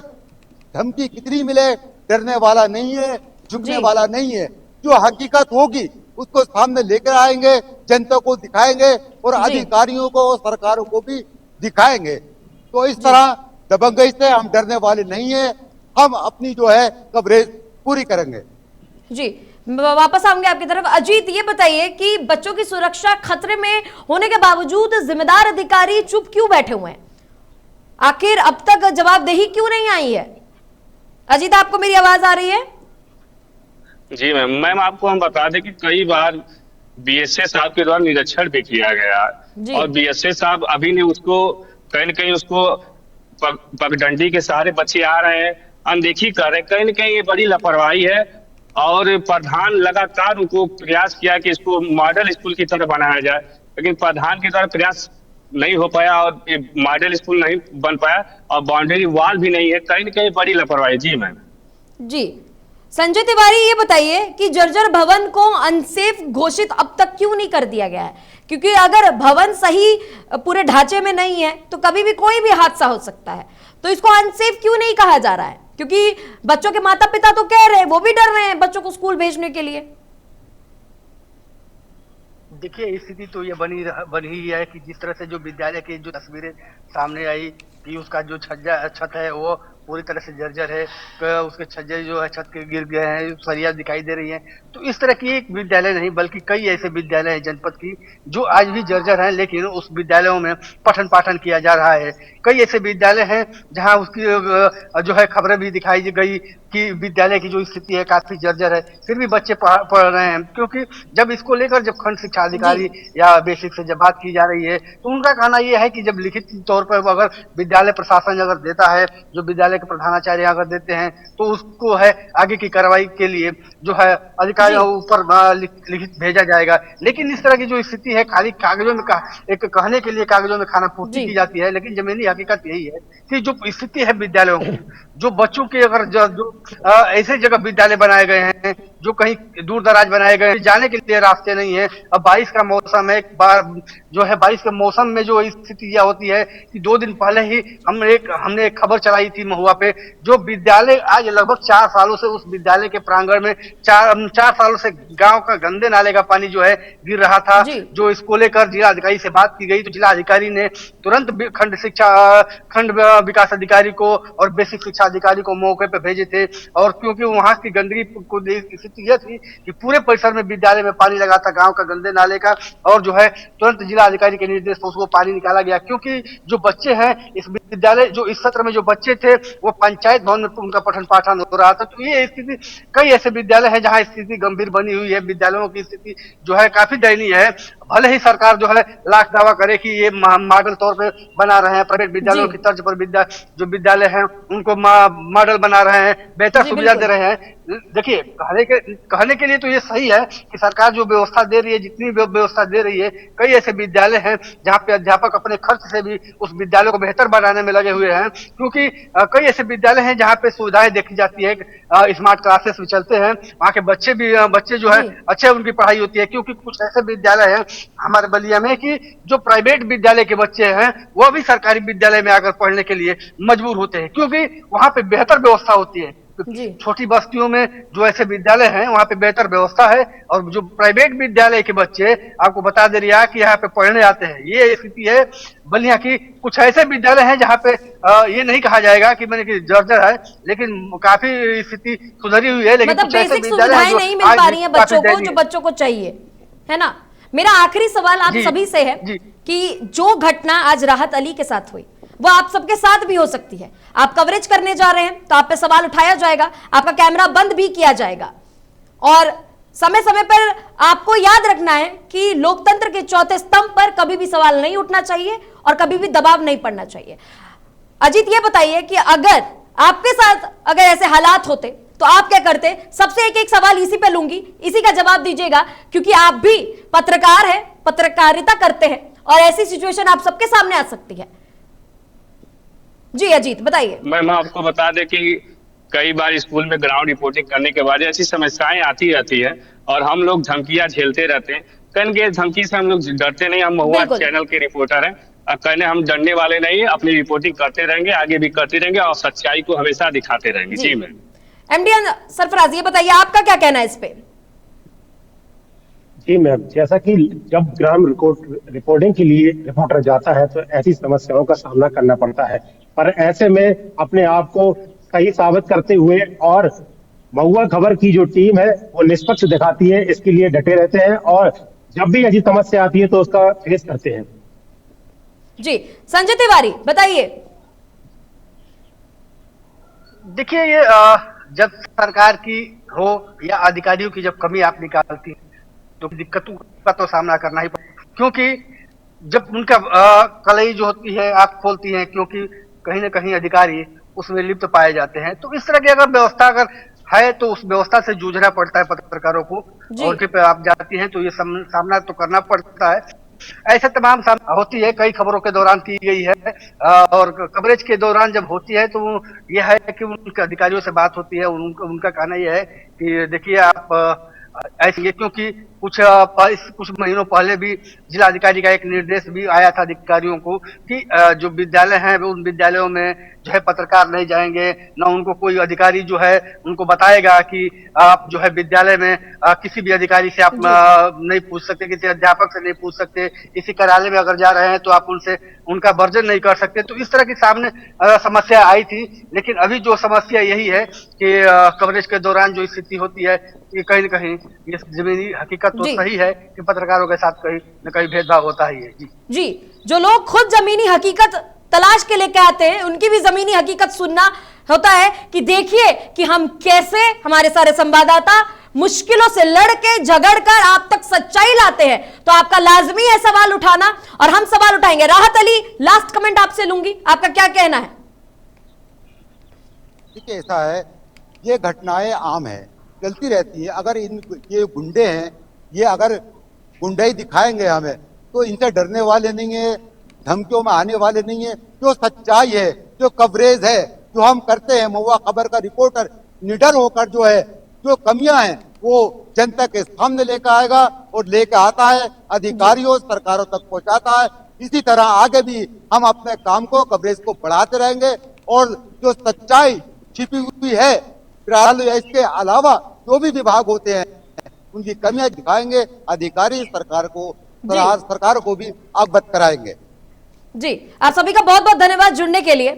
धमकी कितनी मिले डरने वाला नहीं है, झुकने वाला नहीं है। जो हकीकत होगी उसको सामने लेकर आएंगे, जनता को दिखाएंगे और अधिकारियों को और सरकारों को भी दिखाएंगे। तो इस तरह दबंगई से हम डरने वाले नहीं है, हम अपनी जो है कवरेज पूरी करेंगे। जी वापस आऊंगे आपकी तरफ। अजीत, ये बताइए कि बच्चों की सुरक्षा खतरे में होने के बावजूद जिम्मेदार अधिकारी चुप क्यों बैठे हुए हैं? आखिर अब तक जवाबदेही क्यों नहीं आई है? अजीत, आपको मेरी आवाज आ रही है? जी मैम आपको हम बता दें कि कई बार बीएसए साहब के द्वारा निरीक्षण भी किया गया और बीएसए साहब अभी ने उसको कहीं न कहीं उसको पगडंडी के सहारे बच्चे आ रहे हैं, अनदेखी कर रहे हैं। कहीं न कहीं ये बड़ी लापरवाही है और प्रधान लगातार उनको प्रयास किया कि इसको मॉडल स्कूल की तरह बनाया जाए, लेकिन प्रधान के द्वारा प्रयास नहीं हो पाया और मॉडल स्कूल नहीं बन पाया और बाउंड्री वॉल भी नहीं है। कहीं न कहीं बड़ी लापरवाही। जी मैम। जी संजय तिवारी, ये बताइए कि जर्जर भवन को अनसेफ घोषित अब तक क्यों नहीं कर दिया गया है? क्योंकि अगर भवन सही पूरे ढांचे में नहीं है तो कभी भी कोई भी हादसा हो सकता है, तो इसको अनसेफ क्यों नहीं कहा जा रहा है? क्योंकि बच्चों के माता पिता तो कह रहे हैं, वो भी डर रहे हैं बच्चों को स्कूल भेजने के लिए। देखिए, स्थिति तो ये बनी ही है कि जिस तरह से जो विद्यालय की जो तस्वीरें सामने आई कि उसका जो छत है वो पूरी तरह से जर्जर है, उसके छज्जे जो है छत के गिर गए हैं, सरिया दिखाई दे रही है। तो इस तरह की एक विद्यालय नहीं बल्कि कई ऐसे विद्यालय हैं जनपद की जो आज भी जर्जर हैं, लेकिन उस विद्यालयों में पठन पाठन किया जा रहा है। कई ऐसे विद्यालय हैं जहां उसकी जो है खबरें भी दिखाई गई कि विद्यालय की जो स्थिति है काफी जर्जर है, फिर भी बच्चे पढ़ रहे हैं। क्योंकि जब इसको लेकर जब खंड शिक्षा अधिकारी या बेसिक से जब बात की जा रही है तो उनका कहना यह है कि जब लिखित तौर पर अगर विद्यालय प्रशासन अगर देता है, जो विद्यालय के प्रधानाचार्य अगर देते हैं, तो उसको है आगे की कार्रवाई के लिए जो है अधिकारियों ऊपर लिखित भेजा जाएगा। लेकिन इस तरह की जो स्थिति है, खाली कागजों में एक कहने के लिए कागजों में खाना पूर्ति की जाती है, लेकिन जमीनी हकीकत यही है कि जो स्थिति है विद्यालयों की, जो बच्चों के अगर जो ऐसे जगह विद्यालय बनाए गए हैं जो कहीं दूर दराज बनाए गए हैं, जाने के लिए रास्ते नहीं है। अब बारिश का मौसम है, जो है बारिश के मौसम में जो स्थिति यह होती है कि 2 दिन पहले ही हमने एक खबर चलाई थी महुआ पे, जो विद्यालय आज लगभग 4 सालों से उस विद्यालय के प्रांगण में 4 सालों से गांव का गंदे नाले का पानी जो है गिर रहा था। जो इसको लेकर जिला अधिकारी से बात की गई तो जिला अधिकारी ने तुरंत खंड विकास अधिकारी को और बेसिक शिक्षा अधिकारी को मौके पर भेजे थे। और क्योंकि वहां की गंदगी को स्थिति यह थी कि पूरे परिसर में विद्यालय में पानी लगा था गांव का गंदे नाले का, और जो है तुरंत जिला अधिकारी के निर्देश पर उसको पानी निकाला गया। क्योंकि जो बच्चे हैं इस विद्यालय, जो इस सत्र में जो बच्चे थे वो पंचायत भवन में उनका पठन पाठन हो रहा था। तो ये स्थिति, कई ऐसे विद्यालय है जहाँ स्थिति गंभीर बनी हुई है, विद्यालयों की स्थिति जो है काफी दयनीय है। भले ही सरकार जो है लाख दावा करे कि ये मॉडल तौर पे बना रहे हैं, प्राइवेट विद्यालयों की तर्ज पर जो विद्यालय हैं उनको मॉडल बना रहे हैं, बेहतर सुविधा दे रहे हैं। देखिए, कहने के लिए तो ये सही है कि सरकार जो व्यवस्था दे रही है, जितनी व्यवस्था दे रही है, कई ऐसे विद्यालय हैं जहाँ पे अध्यापक अपने खर्च से भी उस विद्यालय को बेहतर बनाने में लगे हुए हैं। क्योंकि कई ऐसे विद्यालय हैं जहाँ पे सुविधाएं देखी जाती है, स्मार्ट क्लासेस भी चलते हैं, वहाँ के बच्चे जो है अच्छे उनकी पढ़ाई होती है। क्योंकि कुछ ऐसे विद्यालय हैं हमारे बलिया में कि जो प्राइवेट विद्यालय के बच्चे हैं वो भी सरकारी विद्यालय में आकर पढ़ने के लिए मजबूर होते हैं, क्योंकि वहाँ पे बेहतर व्यवस्था होती है। छोटी बस्तियों में जो ऐसे विद्यालय हैं वहाँ पे बेहतर व्यवस्था है, और जो प्राइवेट विद्यालय के बच्चे आपको बता दे रहा है कि यहाँ पे पढ़ने आते हैं। ये स्थिति है बलिया की। कुछ ऐसे विद्यालय हैं जहाँ पे ये नहीं कहा जाएगा कि मैंने कि जर्जर है, लेकिन काफी स्थिति सुधरी हुई है। लेकिन मतलब बेसिक सुविधाएं नहीं मिल पा रही हैं बच्चों को, जो बच्चों को चाहिए, है ना। मेरा आखिरी सवाल आप सभी से है कि जो घटना आज राहत अली के साथ हुई वो आप सबके साथ भी हो सकती है। आप कवरेज करने जा रहे हैं तो आप पे सवाल उठाया जाएगा, आपका कैमरा बंद भी किया जाएगा, और समय समय पर आपको याद रखना है कि लोकतंत्र के चौथे स्तंभ पर कभी भी सवाल नहीं उठना चाहिए और कभी भी दबाव नहीं पड़ना चाहिए। अजीत, ये बताइए कि अगर आपके साथ अगर ऐसे हालात होते तो आप क्या करते? सबसे एक सवाल इसी पे लूंगी, इसी का जवाब दीजिएगा, क्योंकि आप भी पत्रकार हैं, पत्रकारिता करते हैं और ऐसी सिचुएशन आप सबके सामने आ सकती है। जी अजीत, बताइए। मैम, आपको बता दें कि कई बार स्कूल में ग्राउंड रिपोर्टिंग करने के बाद ऐसी समस्याएं आती रहती है और हम लोग धमकियां झेलते रहते हैं। कहीं धमकी से हम लोग डरते नहीं, हम महुआ चैनल के रिपोर्टर हैं, कहने हम डरने वाले नहीं है, अपनी रिपोर्टिंग करते रहेंगे, आगे भी करते रहेंगे और सच्चाई को हमेशा दिखाते रहेंगे। जी मैम। एमडी सरफराज, ये बताइए आपका क्या कहना है इस पे? जी मैम, जैसा कि जब ग्राउंड रिपोर्टिंग के लिए रिपोर्टर जाता है तो ऐसी समस्याओं का सामना करना पड़ता है, पर ऐसे में अपने आप को सही साबित करते हुए और महुआ खबर की जो टीम है वो निष्पक्ष दिखाती है, इसके लिए डटे रहते हैं और जब भी ऐसी समस्या आती है तो उसका फेस करते हैं। जी संजय तिवारी, बताइए। देखिए, ये जब सरकार की हो या अधिकारियों की जब कमी आप निकालती हैं तो दिक्कतों का तो सामना करना ही पड़ता, क्योंकि जब उनका कलई जो होती है आप खोलती हैं, क्योंकि कहीं ना कहीं अधिकारी उसमें लिप्त पाए जाते हैं। तो इस तरह की अगर व्यवस्था अगर है तो उस व्यवस्था से जूझना पड़ता है पत्रकारों को, और फिर आप जाती हैं तो ये सामना तो करना पड़ता है। ऐसे तमाम होती है, कई खबरों के दौरान की गई है, और कवरेज के दौरान जब होती है तो यह है कि उनके अधिकारियों से बात होती है, उनका कहना यह है कि देखिए आप ऐसे, क्योंकि कुछ महीनों पहले भी जिलाधिकारी का एक निर्देश भी आया था अधिकारियों को कि जो विद्यालय हैं उन विद्यालयों में जो है पत्रकार नहीं जाएंगे, न उनको कोई अधिकारी जो है उनको बताएगा कि आप जो है विद्यालय में किसी भी अधिकारी से आप नहीं पूछ सकते, किसी अध्यापक से नहीं पूछ सकते, किसी कार्यालय में अगर जा रहे हैं तो आप उनसे उनका वर्जन नहीं कर सकते। तो इस तरह की सामने समस्या आई थी, लेकिन अभी जो समस्या यही है कि कवरेज के दौरान जो स्थिति होती है कि कहीं न कहीं ये जमीनी हकीकत तो सही है कि पत्रकारों के साथ कहीं न कहीं भेदभाव होता ही है। जी, जो लोग खुद जमीनी हकीकत तलाश के लेके आते हैं उनकी भी जमीनी हकीकत सुनना होता है कि देखिए कि हम कैसे, हमारे सारे संवाददाता मुश्किलों से लड़के झगड़कर आप तक सच्चाई लाते हैं। तो आपका लाजमी है सवाल उठाना और हम सवाल उठाएंगे। राहत अली, लास्ट कमेंट आपसे लूंगी, आपका क्या कहना है? देखिए, ऐसा है, ये घटनाएं आम है, चलती रहती है। अगर ये गुंडे हैं, ये अगर गुंडाई दिखाएंगे हमें तो इनसे डरने वाले नहीं है, धमकियों में आने वाले नहीं है। जो सच्चाई है, जो कवरेज है, जो हम करते हैं, महुआ खबर का रिपोर्टर निडर होकर जो है, जो कमियां हैं वो जनता के सामने लेकर आएगा और लेकर आता है, अधिकारियों सरकारों तक पहुंचाता है। इसी तरह आगे भी हम अपने काम को, कवरेज को बढ़ाते रहेंगे और जो सच्चाई छिपी हुई है, फिलहाल इसके अलावा जो भी विभाग होते हैं उनकी कमियां दिखाएंगे, अधिकारी सरकार को भी अवगत कराएंगे। जी, आप सभी का बहुत बहुत धन्यवाद जुड़ने के लिए।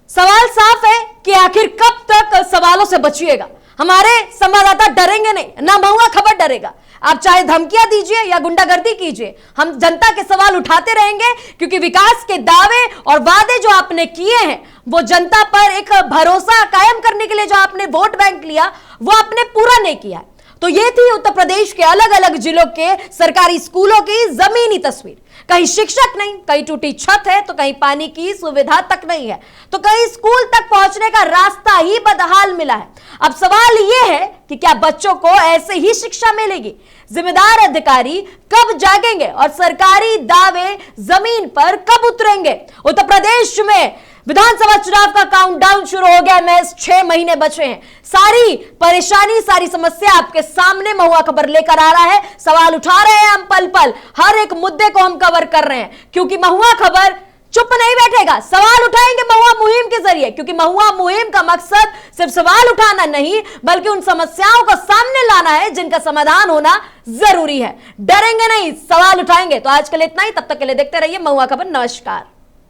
सवाल साफ है कि आखिर कब तक सवालों से बचिएगा। हमारे संवाददाता डरेंगे नहीं, ना महुआ खबर डरेगा। आप चाहे धमकियां दीजिए या गुंडागर्दी कीजिए, हम जनता के सवाल उठाते रहेंगे, क्योंकि विकास के दावे और वादे जो आपने किए हैं वो जनता पर एक भरोसा कायम करने के लिए जो आपने वोट बैंक लिया वो आपने पूरा नहीं किया है। तो ये थी उत्तर प्रदेश के अलग अलग जिलों के सरकारी स्कूलों की जमीनी तस्वीर। कहीं शिक्षक नहीं, कहीं टूटी छत है, तो कहीं पानी की सुविधा तक नहीं है, तो कहीं स्कूल तक पहुंचने का रास्ता ही बदहाल मिला है। अब सवाल यह है कि क्या बच्चों को ऐसे ही शिक्षा मिलेगी? जिम्मेदार अधिकारी कब जागेंगे और सरकारी दावे जमीन पर कब उतरेंगे? उत्तर प्रदेश में विधानसभा चुनाव का काउंटडाउन शुरू हो गया, महज 6 महीने बचे हैं। सारी परेशानी, सारी समस्या आपके सामने महुआ खबर लेकर आ रहा है। सवाल उठा रहे हैं हम पल पल, हर एक मुद्दे को हम कवर कर रहे हैं, क्योंकि महुआ खबर चुप नहीं बैठेगा। सवाल उठाएंगे महुआ मुहिम के जरिए, क्योंकि महुआ मुहिम का मकसद सिर्फ सवाल उठाना नहीं, बल्कि उन समस्याओं को सामने लाना है जिनका समाधान होना जरूरी है। डरेंगे नहीं, सवाल उठाएंगे। तो आज के लिए इतना ही, तब तक के लिए देखते रहिए महुआ खबर। नमस्कार।